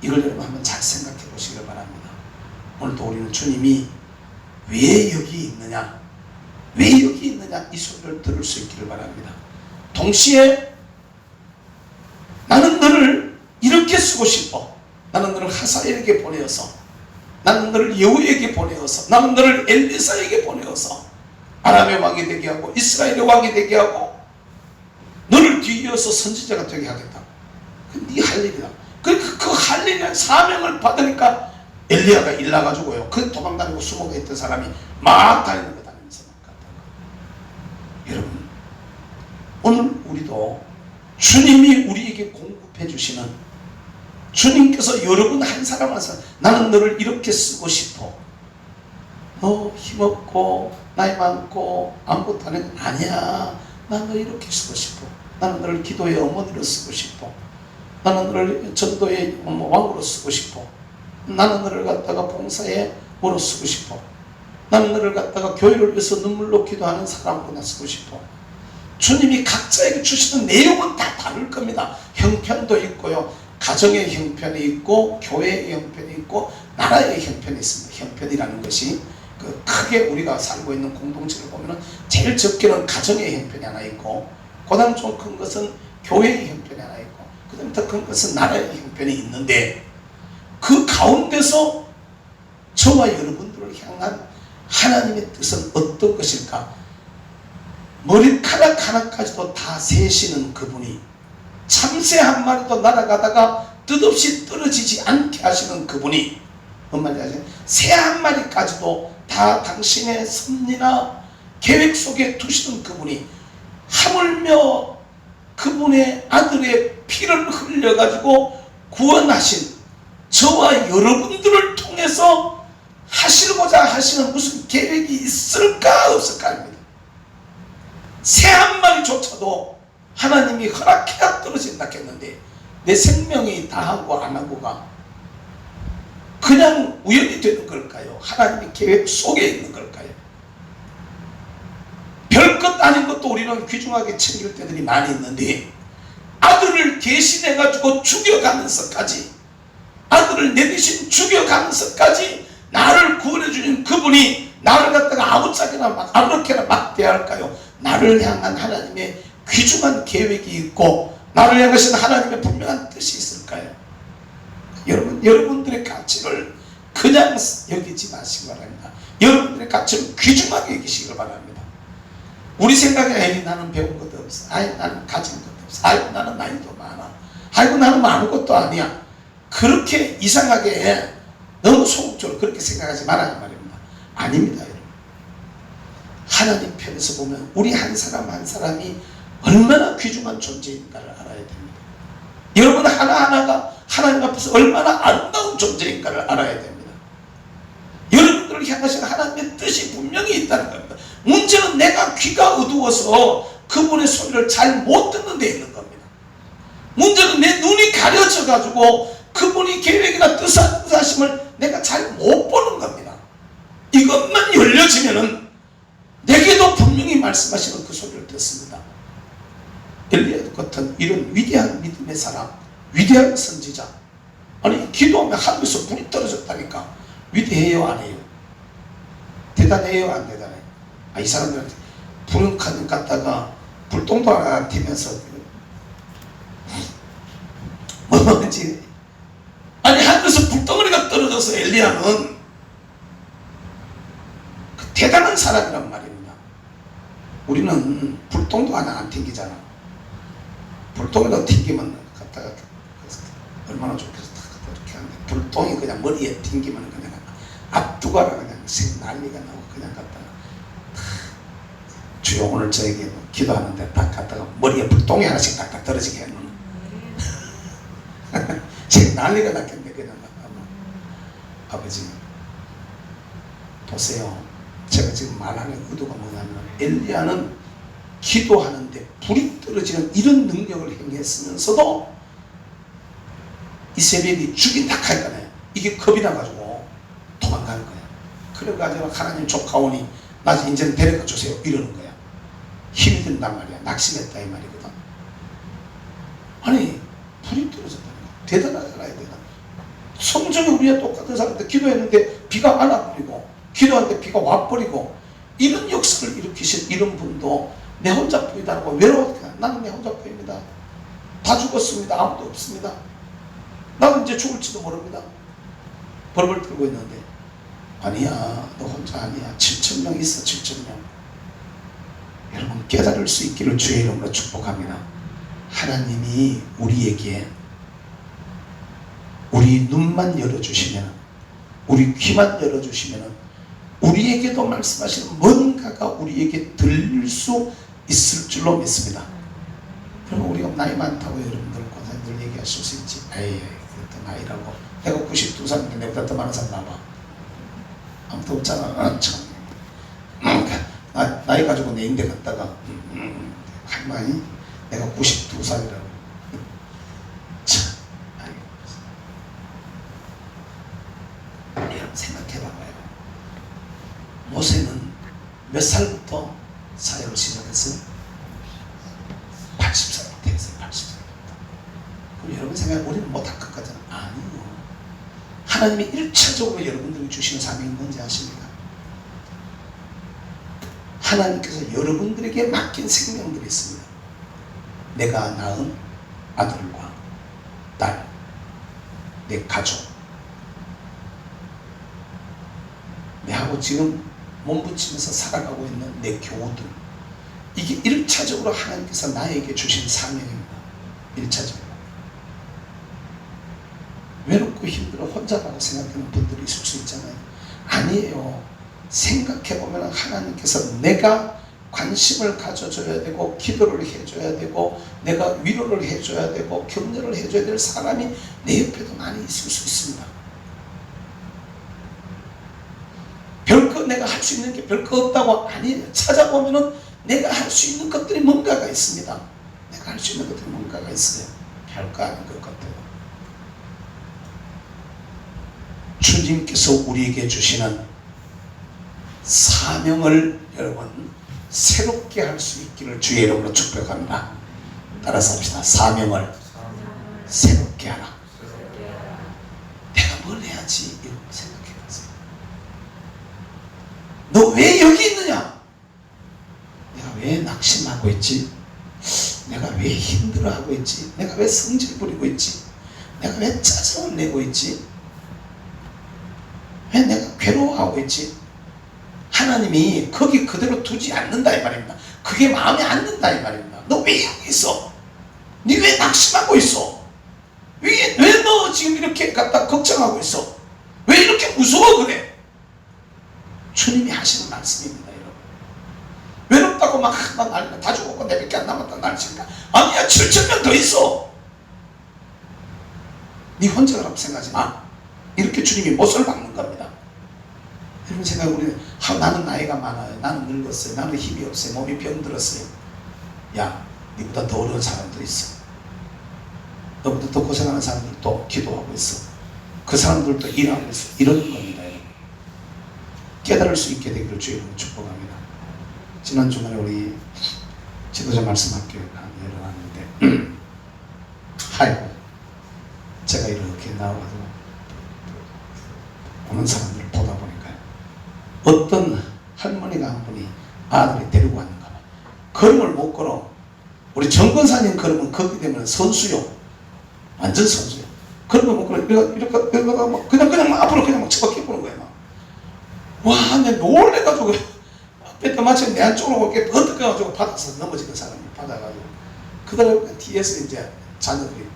이걸 여러분 한번 잘 생각해 보시길 바랍니다. 오늘도 우리는 주님이 왜 여기 있느냐? 왜 여기 있느냐? 이 소리를 들을 수 있기를 바랍니다. 동시에 나는 너를 이렇게 쓰고 싶어. 나는 너를 하사엘에게 보내어서, 나는 너를 여우에게 보내어서, 나는 너를 엘리사에게 보내어서 아람의 왕이 되게 하고 이스라엘의 왕이 되게 하고 너를 뒤이어서 선지자가 되게 하겠다. 네 할 일이다. 그 할 일이란 사명을 받으니까 엘리야가 일나가지고요. 그 도망다니고 숨어가 있던 사람이 막 다니는 거 다니면서 막 갔다가. 여러분 오늘 우리도 주님이 우리에게 공급해 주시는, 주님께서 여러분 한 사람 한 사람 나는 너를 이렇게 쓰고 싶어. 너 힘없고 나이 많고 아무것도 안 해. 아니야. 나는 너 이렇게 쓰고 싶어. 나는 너를 기도의 어머니로 쓰고 싶어. 나는 너를 전도의 왕으로 쓰고 싶어. 나는 너를 갖다가 봉사의 모로 쓰고 싶어. 나는 너를 갖다가 교회를 위해서 눈물로 기도하는 사람으로 쓰고 싶어. 주님이 각자에게 주시는 내용은 다 다를 겁니다. 형편도 있고요. 가정의 형편이 있고 교회의 형편이 있고 나라의 형편이 있습니다. 형편이라는 것이 그 크게 우리가 살고 있는 공동체를 보면 제일 적게는 가정의 형편이 하나 있고 그 다음 좀 큰 것은 교회의 형편이 하나 있고 그 다음 더 큰 것은 나라의 형편이 있는데 그 가운데서 저와 여러분들을 향한 하나님의 뜻은 어떤 것일까? 머리카락 하나까지도 다 세시는 그분이, 참새 한 마리도 날아가다가 뜻없이 떨어지지 않게 하시는 그분이, 뭔 말인지 아세요? 새 한 마리까지도 다 당신의 섭리나 계획 속에 두시는 그분이, 하물며 그분의 아들의 피를 흘려가지고 구원하신 저와 여러분들을 통해서 하시고자 하시는 무슨 계획이 있을까 없을까 합니다. 새 한 마리조차도 하나님이 허락해야 떨어진다 했는데 내 생명이 다 하고 안 하고가 그냥 우연히 되는 걸까요? 하나님의 계획 속에 있는 걸까요? 별것 아닌 것도 우리는 귀중하게 챙길 때들이 많이 있는데 아들을 대신해가지고 죽여가면서까지, 아들을 내 대신 죽여가면서까지 나를 구원해주는 그분이 나를 갖다가 아무렇게나 막 대할까요? 나를 향한 하나님의 귀중한 계획이 있고 나를 향하신 하나님의 분명한 뜻이 있을까요? 여러분들의 가치를 그냥 여기지 마시기 바랍니다. 여러분들의 가치를 귀중하게 여기시길 바랍니다. 우리 생각에 에이 나는 배운 것도 없어. 아이 나는 가진 것도 없어. 아이고 나는 나이도 많아. 아이고 나는 아무것도 아니야. 그렇게 이상하게 너무 소극적으로 그렇게 생각하지 말아야 말입니다. 아닙니다. 여러분. 하나님 편에서 보면 우리 한 사람 한 사람이 얼마나 귀중한 존재인가를 알아야 됩니다. 여러분 하나하나가 하나님 앞에서 얼마나 아름다운 존재인가를 알아야 됩니다. 여러분들을 향하신 하나님의 뜻이 분명히 있다는 겁니다. 문제는 내가 귀가 어두워서 그분의 소리를 잘 못 듣는 데 있는 겁니다. 문제는 내 눈이 가려져 가지고 그분이 계획이나 뜻하심을 내가 잘 못 보는 겁니다. 이것만 열려지면은 내게도 분명히 말씀하시는 그 소리를 듣습니다. 엘리야 같은 이런 위대한 믿음의 사람, 위대한 선지자, 아니 기도하면 하늘에서 불이 떨어졌다니까. 위대해요 안 해요? 대단해요 안 대단해요? 이 사람들한테 불은 카드 갖다가 불똥도 하나 튀면서 뭐지? 아니 하늘에서 불덩어리가 떨어져서 엘리야는 그 대단한 사람이란 말입니다. 우리는 불똥도 하나 안 튕기잖아. 불똥이라도 튕기면 갖다가 얼마나 좋겠어. 이렇게 하는데 불똥이 그냥 머리에 튕기면 그냥 앞두가라 그냥 생 난리가 나고 그냥 갖다가 주여 오늘 저에게 뭐 기도하는데 딱 갖다가 머리에 불똥이 하나씩 딱딱 떨어지게 해놓는 생 난리가 났겠네. 그냥 아버지 보세요. 제가 지금 말하는 의도가 뭐냐면 엘리야는 기도하는데 불이 떨어지는 이런 능력을 행했으면서도 이세벨이 죽인다 할까요? 이게 겁이 나가지고 도망가는 거야. 그래가지고 하나님 조카오니 나 이제는 데려가 주세요 이러는 거야. 힘이 든단 말이야. 낙심했다 이 말이거든. 아니 불이 떨어졌다니까. 대단하잖아요. 대단. 성전에 우리가 똑같은 사람들 기도했는데 비가 안 와버리고 기도하는데 비가 와버리고 이런 역사를 일으키신 이런 분도 내 혼자뿐이다라고 외로웠다. 나는 내 혼자뿐입니다. 다 죽었습니다. 아무도 없습니다. 나는 이제 죽을지도 모릅니다. 벌벌 떨고 있는데 아니야 너 혼자 아니야. 7,000명 있어. 7,000명. 여러분 깨달을 수 있기를 주의 이름으로 축복합니다. 하나님이 우리에게 우리 눈만 열어주시면, 우리 귀만 열어주시면 우리에게도 말씀하시는 뭔가가 우리에게 들릴 수 있을 줄로 믿습니다. 그러면 우리가 나이 많다고 여러분들 권사님들 얘기하실 수 있지. 에이 그것도 나이라고. 내가 92살인데 내보다 더 많은 사람 나와. 아무도 없잖아. 참. 나이 가지고 내 인대 갔다가 할머니 내가 92살이라고. 참. 여러분 생각해봐봐요. 모세는 몇 살부터 사역을 시작했어요? 80살부터 했어요. 80살부터. 그럼 여러분 생각해, 우리는 못할 것 같잖아. 아니요. 하나님이 1차적으로 여러분들에게 주시는 사명이 뭔지 아십니까? 하나님께서 여러분들에게 맡긴 생명들이 있습니다. 내가 낳은 아들과 딸, 내 가족, 내하고 지금 몸부치면서 살아가고 있는 내 교우들, 이게 1차적으로 하나님께서 나에게 주신 사명입니다. 1차적으로. 외롭고 힘들어 혼자라고 생각하는 분들이 있을 수 있잖아요. 아니에요. 생각해보면 하나님께서 내가 관심을 가져줘야 되고 기도를 해줘야 되고 내가 위로를 해줘야 되고 격려를 해줘야 될 사람이 내 옆에도 많이 있을 수 있습니다. 별거 내가 할 수 있는 게 별거 없다고 아니에요. 찾아보면은 내가 할 수 있는 것들이 뭔가가 있습니다. 내가 할 수 있는 것들이 뭔가가 있어요. 별거 아닌 것 같아요. 주님께서 우리에게 주시는 사명을 여러분 새롭게 할 수 있기를 주의 이름으로 축복합니다. 따라서 합시다. 사명을 새롭게 하라. 내가 뭘 해야지? 이런 거 생각해보세요. 너 왜 여기 있느냐? 내가 왜 낙심하고 있지? 내가 왜 힘들어하고 있지? 내가 왜 성질 부리고 있지? 내가 왜 짜증을 내고 있지? 왜 내가 괴로워하고 있지? 하나님이 거기 그대로 두지 않는다 이 말입니다. 그게 마음에 안 든다 이 말입니다. 너 왜 여기 있어? 니 왜 낙심하고 있어? 왜 너 지금 이렇게 갖다 걱정하고 있어? 왜 이렇게 무서워 그래? 주님이 하시는 말씀입니다. 여러분. 외롭다고 막 난리가 다 죽었고 내밖에 안 남았다 난리니까 아니야 7,000명 더 있어. 니 혼자라고 생각하지 마. 이렇게 주님이 못을 박는 겁니다. 그런 생각을 우리는 나는 나이가 많아요. 나는 늙었어요. 나는 힘이 없어요. 몸이 병들었어요. 야, 니보다 더 어려운 사람도 있어. 너보다 더 고생하는 사람들도 기도하고 있어. 그 사람들도 일하고 있어. 이러는 겁니다. 여러분. 깨달을 수 있게 되기를 주의 이름으로 축복합니다. 지난 주말에 우리 지도자 말씀학교에 열어놨는데 아이고 제가 이렇게 나와가지고 오는 사람들을 보다 보니까요, 어떤 할머니가 한 분이 아들이 데리고 왔는가 봐. 걸음을 못 걸어. 우리 정권사님 걸으면 걷게 되면 선수요. 완전 선수요. 걸음을 못 걸어. 이렇게 막 그냥 막 앞으로 그냥 막 처박혀 보는 거예요. 막. 와, 내가 놀래가지고 앞에 마치 내 안쪽으로 이렇게 헌뜩해가지고 받아서 넘어지는 사람을 받아가지고 그다음에 뒤에서 이제 자녀들이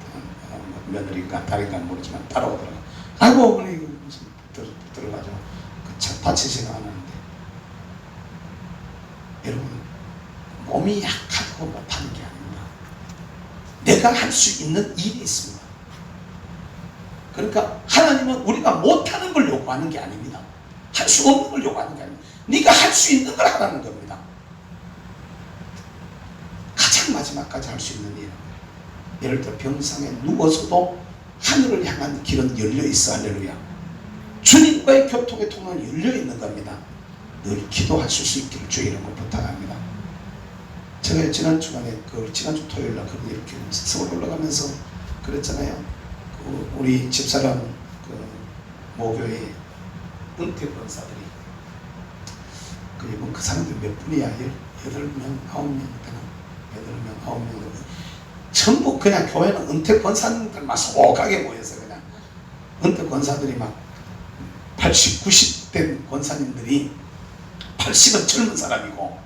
며느리가 딸인가 모르지만 따라오더라고요. 아이고 어머니 무슨 들어가지고 그 차 다치지는 않았는데, 여러분 몸이 약하다고 못하는 게 아닙니다. 내가 할 수 있는 일이 있습니다. 그러니까 하나님은 우리가 못하는 걸 요구하는 게 아닙니다. 할 수 없는 걸 요구하는 게 아닙니다. 네가 할 수 있는 걸 하라는 겁니다. 가장 마지막까지 할 수 있는 일. 예를 들어 병상에 누워서도 하늘을 향한 길은 열려 있어. 할렐루야. 주님과의 교통의 통로는 열려 있는 겁니다. 늘 기도하실 수 있기를 주의 이름으로 부탁합니다. 제가 지난 주간에 지난주 토요일 날 이렇게 서울 올라가면서 그랬잖아요. 우리 집사람 모교의 은퇴 권사들이 이번 그 사람들 몇 분이야? 8명, 9명 되나? 8명, 9명. 전부 그냥 교회는 은퇴 권사님들만 소각에 모여서 그냥 은퇴 권사들이 막 80, 90대 권사님들이 80은 젊은 사람이고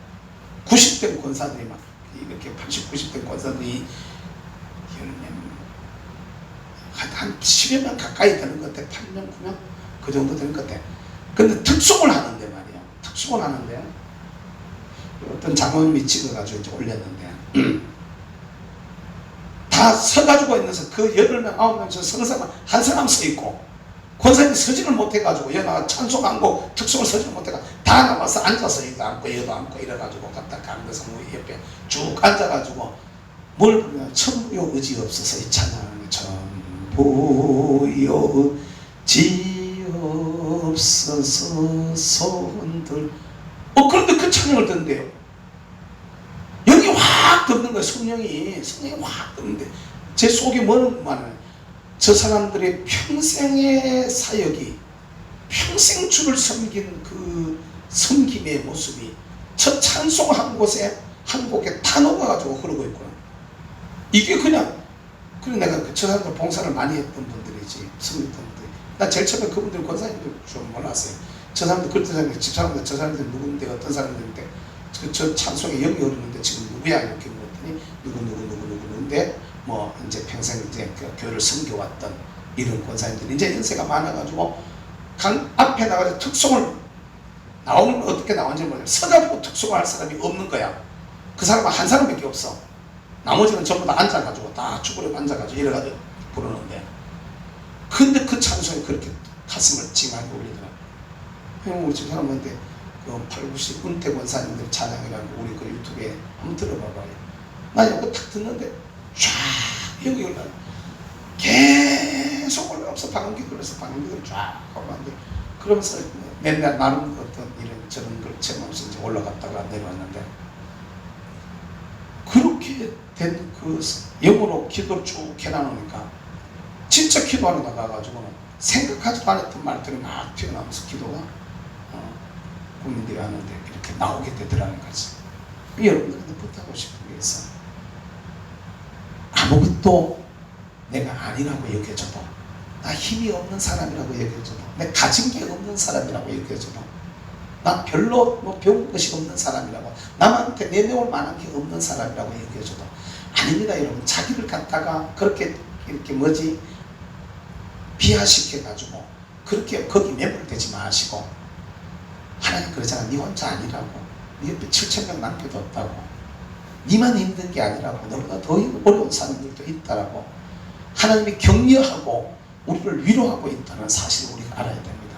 90대 권사들이 막 이렇게 80, 90대 권사들이 한 10여 명 가까이 되는 것 같아. 8명, 9명 그 정도 되는 것 같아. 근데 특송을 하는데 말이야. 특송을 하는데 어떤 장로님이 찍어가지고 이제 올렸는데 다 서가지고 있는서 그 8명, 9명 저 성사만 한 사람 서 있고 권사님이 서지를 못해가지고 여기다가 찬송 안고 특송을 서지를 못해가 다 나와서 앉아서 이거 안고 여도 안고 이래가지고 갔다 강대상 옆에 쭉 앉아가지고 뭘 부르냐. 천부요 의지 없어서 이 찬양하는 천부요 지 없어서 손들 그런데 그 찬양을 듣는데요. 여기 확 듣는 거예요. 성령이 확 듣는데 제 속에 뭐는 말은 저 사람들의 평생의 사역이 평생 주를 섬긴 그 섬김의 모습이 저 찬송 한 곳에 한 곡에 다 녹아가지고 흐르고 있구나. 이게 그냥 내가 저 사람들 봉사를 많이 했던 분들이지 섬겼던 분들. 나 제일 처음에 그분들 권사님들 좀 몰랐어요. 저 사람들 그때 사람들 집사람들 저 사람들 누군데 어떤 사람들인데 저 찬송에 영이 흐르는데 지금 누구야 이렇게 물었더니 누구인데 뭐 이제 평생 이제 교회를 섬겨왔던 이런 권사님들이 이제 연세가 많아가지고 강 앞에 나가서 특송을 나오면 어떻게 나오는지 모르겠어요. 서가지고 특송을 할 사람이 없는 거야. 그 사람은 한 사람밖에 없어. 나머지는 전부 다 앉아가지고 다 쭈그려 앉아가지고 이래가지고 부르는데 근데 그 찬송이 그렇게 가슴을 찡하게 울리더라고요. 형 우리 집 사람한테 그 8, 90 은퇴 권사님들 찬양이라고 우리 그 유튜브에 한번 들어봐봐요. 나 이거 딱 듣는데 쫙 여기 올라 계속 올라가서 방금 기도해서 쫙 올라가는데 그러면서 맨날 나름 어떤 이런 저런 걸 체험하면서 이제 올라갔다가 내려왔는데 그렇게 된 그 영으로 기도를 쭉 해나누니까 진짜 기도하러 나가가지고 생각하지도 않았던 말들이 막 튀어나오면서 기도가 국민들이 하는데 이렇게 나오게 되더라는 거지. 여러분들한테 부탁하고 싶은 게 있어. 아무것도 내가 아니라고 여겨져도 나 힘이 없는 사람이라고 여겨져도 내 가진 게 없는 사람이라고 여겨져도 나 별로 뭐 배운 것이 없는 사람이라고 남한테 내놓을 만한 게 없는 사람이라고 여겨져도 아닙니다. 여러분 자기를 갖다가 그렇게 이렇게 비하시켜가지고 그렇게 거기 매몰되지 마시고 하나님 그러잖아. 네 혼자 아니라고. 네 옆에 7,000명 남겨뒀다고. 네만 힘든 게 아니라고. 너보다 더 어려운 사람들도 있다라고. 하나님이 격려하고 우리를 위로하고 있다는 사실을 우리가 알아야 됩니다.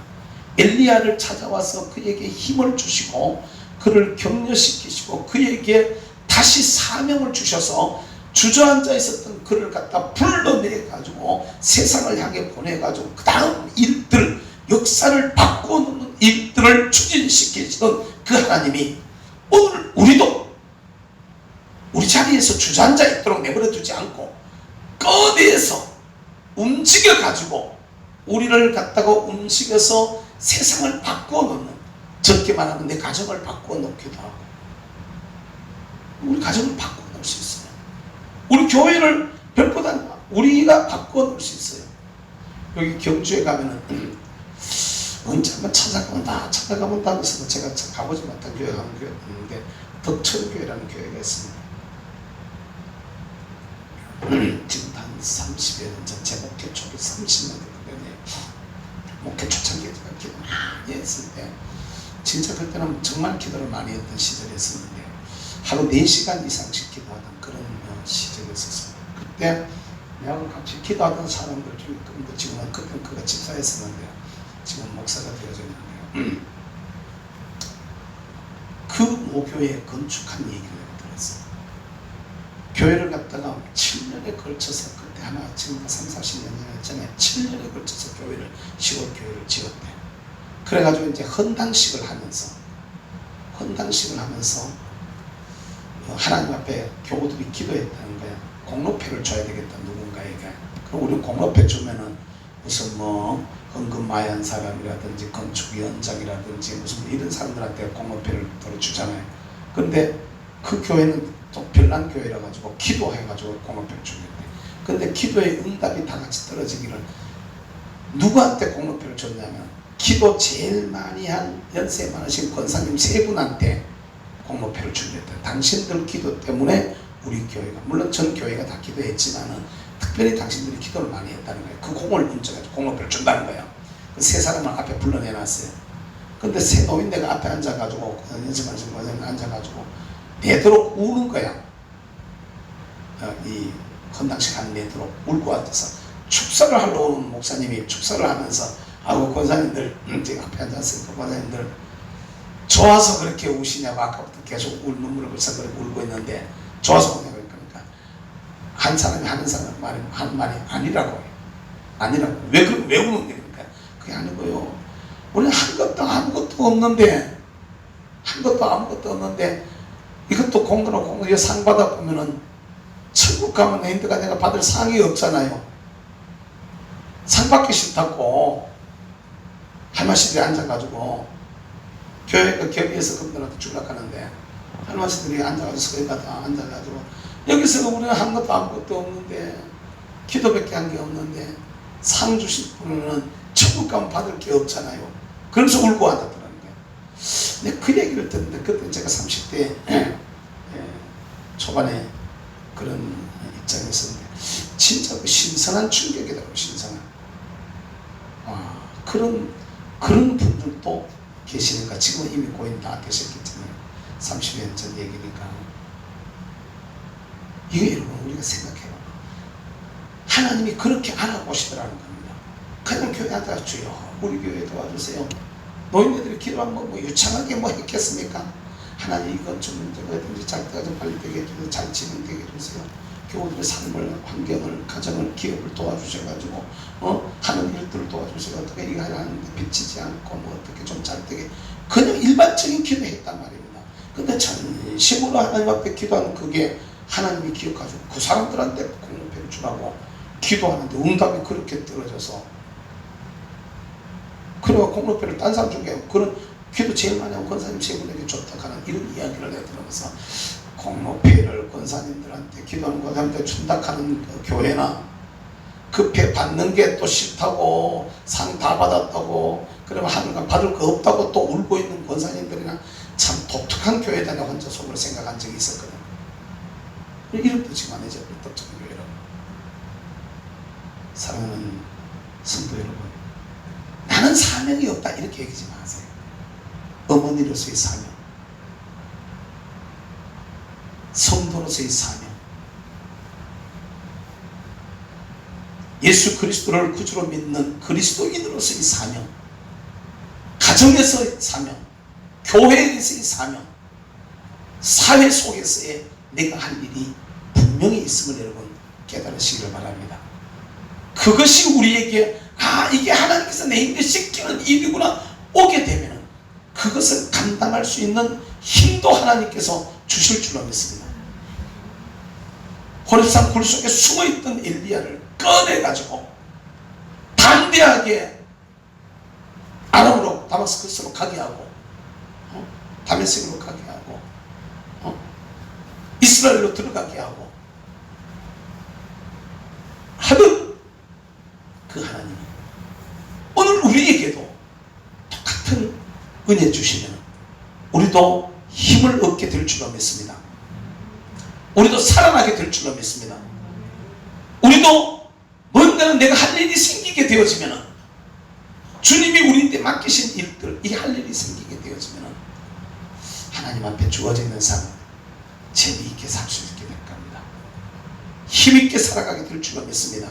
엘리야를 찾아와서 그에게 힘을 주시고 그를 격려시키시고 그에게 다시 사명을 주셔서 주저앉아 있었던 그를 갖다 불러내가지고 세상을 향해 보내가지고 그 다음 일들, 역사를 바꾸는 일들을 추진시키시던 그 하나님이 오늘 우리도 우리 자리에서 주저앉아 있도록 내버려 두지 않고 꺼내서 움직여가지고 우리를 갖다가 움직여서 세상을 바꾸어 놓는, 적게 말하면 내 가정을 바꾸어 놓기도 하고 우리 가정을 바꾸어 놓을 수 있어요. 우리 교회를 별보다 우리가 바꾸어 놓을 수 있어요. 여기 경주에 가면은 언제 한번 찾아가면 다 하면서 제가 가보지 못한 교회가 한 교회가 있는데 덕천교회라는 교회가 있습니다. 지금 한 30여 년 전 제 목회 초기 30년 됐거든요. 목회 초창기에 제가 기도 많이 했을 때 진짜 그때는 정말 기도를 많이 했던 시절이었는데 하루 4시간 이상씩 기도하던 그런 시절이 있었습니다. 그때 내가 같이 기도하던 사람들 중에 지금은 그때는 그가 집사였었는데 지금 목사가 되어져 있는데요. 그 모교에 건축한 얘기를 들었어요. 교회를 갖다가 7년에 걸쳐서 그때 아마 지금 30-40년 전에 7년에 걸쳐서 시골 교회를 지었대. 그래가지고 이제 헌당식을 하면서 하나님 앞에 교우들이 기도했다는 거야. 공로패를 줘야 되겠다 누군가에게. 그럼 우리 공로패 주면은 무슨 뭐 헌금마연 사람이라든지 건축위원장이라든지 무슨 이런 사람들한테 공로패를 주잖아요. 근데 그 교회는 또 별난 교회라 가지고 기도해가지고 공로패를 주겠대. 근데 기도의 응답이 다 같이 떨어지기를 누구한테 공로패를 줬냐면 기도 제일 많이 한 연세 많으신 권사님 3분한테 공로패를 주겠다. 당신들 기도 때문에 우리 교회가, 물론 전 교회가 다 기도했지만은 특별히 당신들이 기도를 많이 했다는 거예요. 그 공을 훔쳐가지고 공로패를 준다는 거예요. 그 3사람을 앞에 불러내놨어요. 근데 새 노인네가 앞에 앉아가지고 연습하시는 권사님 앉아가지고 내도록 우는 거야. 이 헌당식 하는 내도록 울고 앉아서 축사를 하러 오는 목사님이 축사를 하면서 아이고 권사님들 지금 앞에 앉았으니까 권사님들 좋아서 그렇게 우시냐고 아까부터 계속 눈물을 글썽거리고 울고 있는데 좋아서 우냐고 그러니까 한 사람이 하는 말이 아니라고 해요. 아니라고. 왜 우는 겁니까? 그게 아니고요. 우리는 한 것도 아무것도 없는데 이것도 공부로 상 받아 보면은 천국 가면 인도가 내가 받을 상이 없잖아요. 상 받기 싫다고 할머니들이 앉아가지고 교회가 겹위에서 그분들한테 주락하는데 할머니들이 앉아가지고 거기다 앉아가지고 여기서 우리는 한 것도 아무것도 없는데 기도밖에 한 게 없는데 상 주신 분은 천국 가면 받을 게 없잖아요. 그러면서 울고 앉았더라는 거예요. 근데 그 얘기를 듣는데 그때 제가 30대 초반에 그런 입장이었는데 진짜 그 신선한 충격이더라고요. 신선한. 그런 분들도 계시니까 지금은 이미 고인 다 계셨겠지만 30년 전 얘기니까 이거 여러분 우리가 생각해봐. 하나님이 그렇게 알아보시더라는 겁니다. 그냥 교회 앉아서 주여 우리 교회 도와주세요. 노인네들이 기도하면 뭐 유창하게 뭐 했겠습니까? 하나님 이것 좀 어든지 작다가 좀 빨리 되게 해주세요. 잘 진행되게 해주세요. 교우들의 삶을, 환경을, 가정을, 기업을 도와주셔가지고 하는 일들을 도와주세요. 어떻게 이거 하는데 비치지 않고 뭐 어떻게 좀 잘 되게 그냥 일반적인 기도했단 말입니다. 근데 전심으로 하나님 앞에 기도하는 그게 하나님이 기억하시고 그 사람들한테 공로패를 주라고 기도하는데 응답이 그렇게 떨어져서 그래가 공로패를 딴 사람 중에 그런 기도 제일 많이 하고 권사님 세 분에게 줬다 하는 이런 이야기를 내가 들으면서 공로패를 권사님들한테 기도하는 권사님한테 준다 하는 그 교회나 그 배 받는 게 또 싫다고 상 다 받았다고 그러면 하늘가 받을 거 없다고 또 울고 있는 권사님들이나 참 독특한 교회다 내가 혼자 속으로 생각한 적이 있었거든요. 이런 뜻이 많아져 독특한 교회라고. 사랑하는 성도 여러분, 나는 사명이 없다 이렇게 얘기하지 마세요. 어머니로서의 사명, 성도로서의 사명, 예수 그리스도를 구주로 믿는 그리스도인으로서의 사명, 가정에서의 사명, 교회에서의 사명, 사회 속에서의 내가 할 일이 분명히 있음을 여러분 깨달으시기를 바랍니다. 그것이 우리에게 이게 하나님께서 내 힘에 시키는 일이구나 오게 되면 그것을 감당할 수 있는 힘도 하나님께서 주실 줄로 믿습니다. 호렙산 굴 속에 숨어있던 엘리야를 꺼내가지고 담대하게 아람으로 다마스커스로 가게 하고 다메섹으로 가게 하고 이스라엘로 들어가게 하고 하던 그 하나님이 오늘 우리에게도 똑같은 은혜 주시면 우리도 힘을 얻게 될 줄로 믿습니다. 우리도 살아나게 될 줄로 믿습니다. 우리도 뭔가는 내가 할 일이 생기게 되어지면 주님이 우리한테 맡기신 일들 이 할 일이 생기게 되어지면 하나님 앞에 주어져 있는 삶 재미있게 살 수 있게 될 겁니다. 힘있게 살아가게 될 줄로 믿습니다.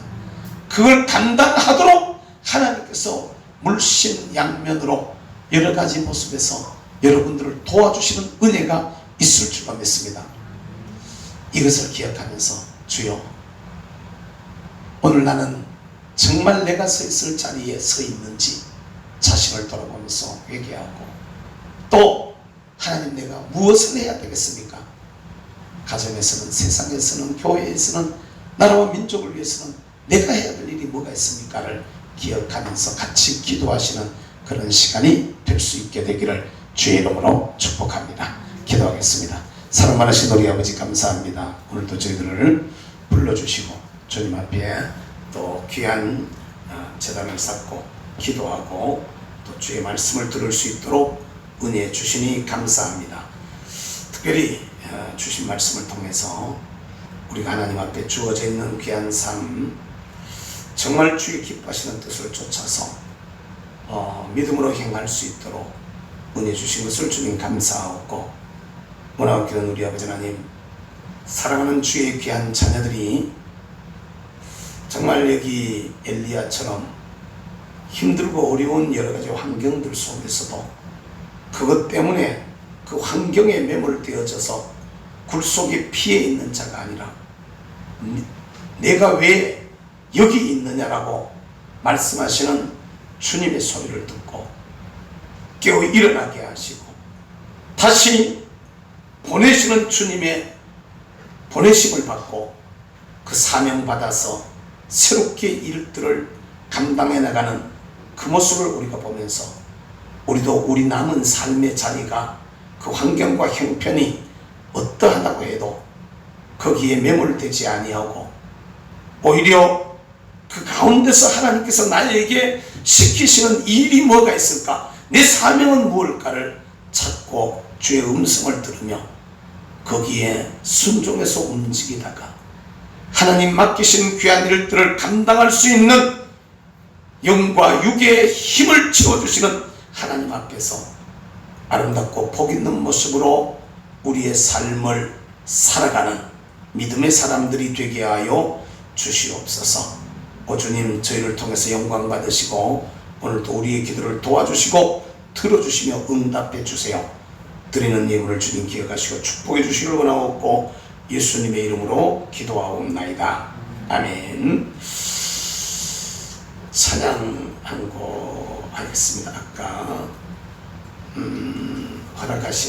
그걸 감당하도록 하나님께서 물심양면으로 여러 가지 모습에서 여러분들을 도와주시는 은혜가 있을 줄로 믿습니다. 이것을 기억하면서 주여 오늘 나는 정말 내가 서 있을 자리에 서 있는지 자신을 돌아보면서 회개하고 또 하나님 내가 무엇을 해야 되겠습니까? 가정에서는 세상에서는 교회에서는 나라와 민족을 위해서는 내가 해야 될 일이 뭐가 있습니까를 기억하면서 같이 기도하시는 그런 시간이 될 수 있게 되기를 주의 이름으로 축복합니다. 기도하겠습니다. 사랑 많으신 우리 아버지 감사합니다. 오늘도 저희들을 불러주시고 주님 앞에 또 귀한 제단을 쌓고 기도하고 또 주의 말씀을 들을 수 있도록 은혜 주시니 감사합니다. 특별히 주신 말씀을 통해서 우리가 하나님 앞에 주어져 있는 귀한 삶 정말 주의 기뻐하시는 뜻을 쫓아서 믿음으로 행할 수 있도록 은혜 주신 것을 주님 감사하고 원하옵기는 우리 아버지 하나님 사랑하는 주의 귀한 자녀들이 정말 여기 엘리야처럼 힘들고 어려운 여러 가지 환경들 속에서도 그것 때문에 그 환경에 매몰되어져서 굴 속에 피해 있는 자가 아니라 내가 왜 여기 있느냐라고 말씀하시는 주님의 소리를 듣고 깨어 일어나게 하시고 다시 보내시는 주님의 보내심을 받고 그 사명 받아서 새롭게 일들을 감당해 나가는 그 모습을 우리가 보면서 우리도 우리 남은 삶의 자리가 그 환경과 형편이 어떠하다고 해도 거기에 매몰되지 아니하고 오히려 그 가운데서 하나님께서 나에게 시키시는 일이 뭐가 있을까? 내 사명은 무엇일까를 찾고 주의 음성을 들으며 거기에 순종해서 움직이다가 하나님 맡기신 귀한 일들을 감당할 수 있는 영과 육의 힘을 채워주시는 하나님 앞에서 아름답고 복 있는 모습으로 우리의 삶을 살아가는 믿음의 사람들이 되게 하여 주시옵소서. 오 주님 저희를 통해서 영광 받으시고 오늘도 우리의 기도를 도와주시고 들어주시며 응답해 주세요. 드리는 예물을 주님 기억하시고 축복해 주시길 원하옵고 예수님의 이름으로 기도하옵나이다. 아멘. 찬양 한 곡 하겠습니다. 아까 허락하신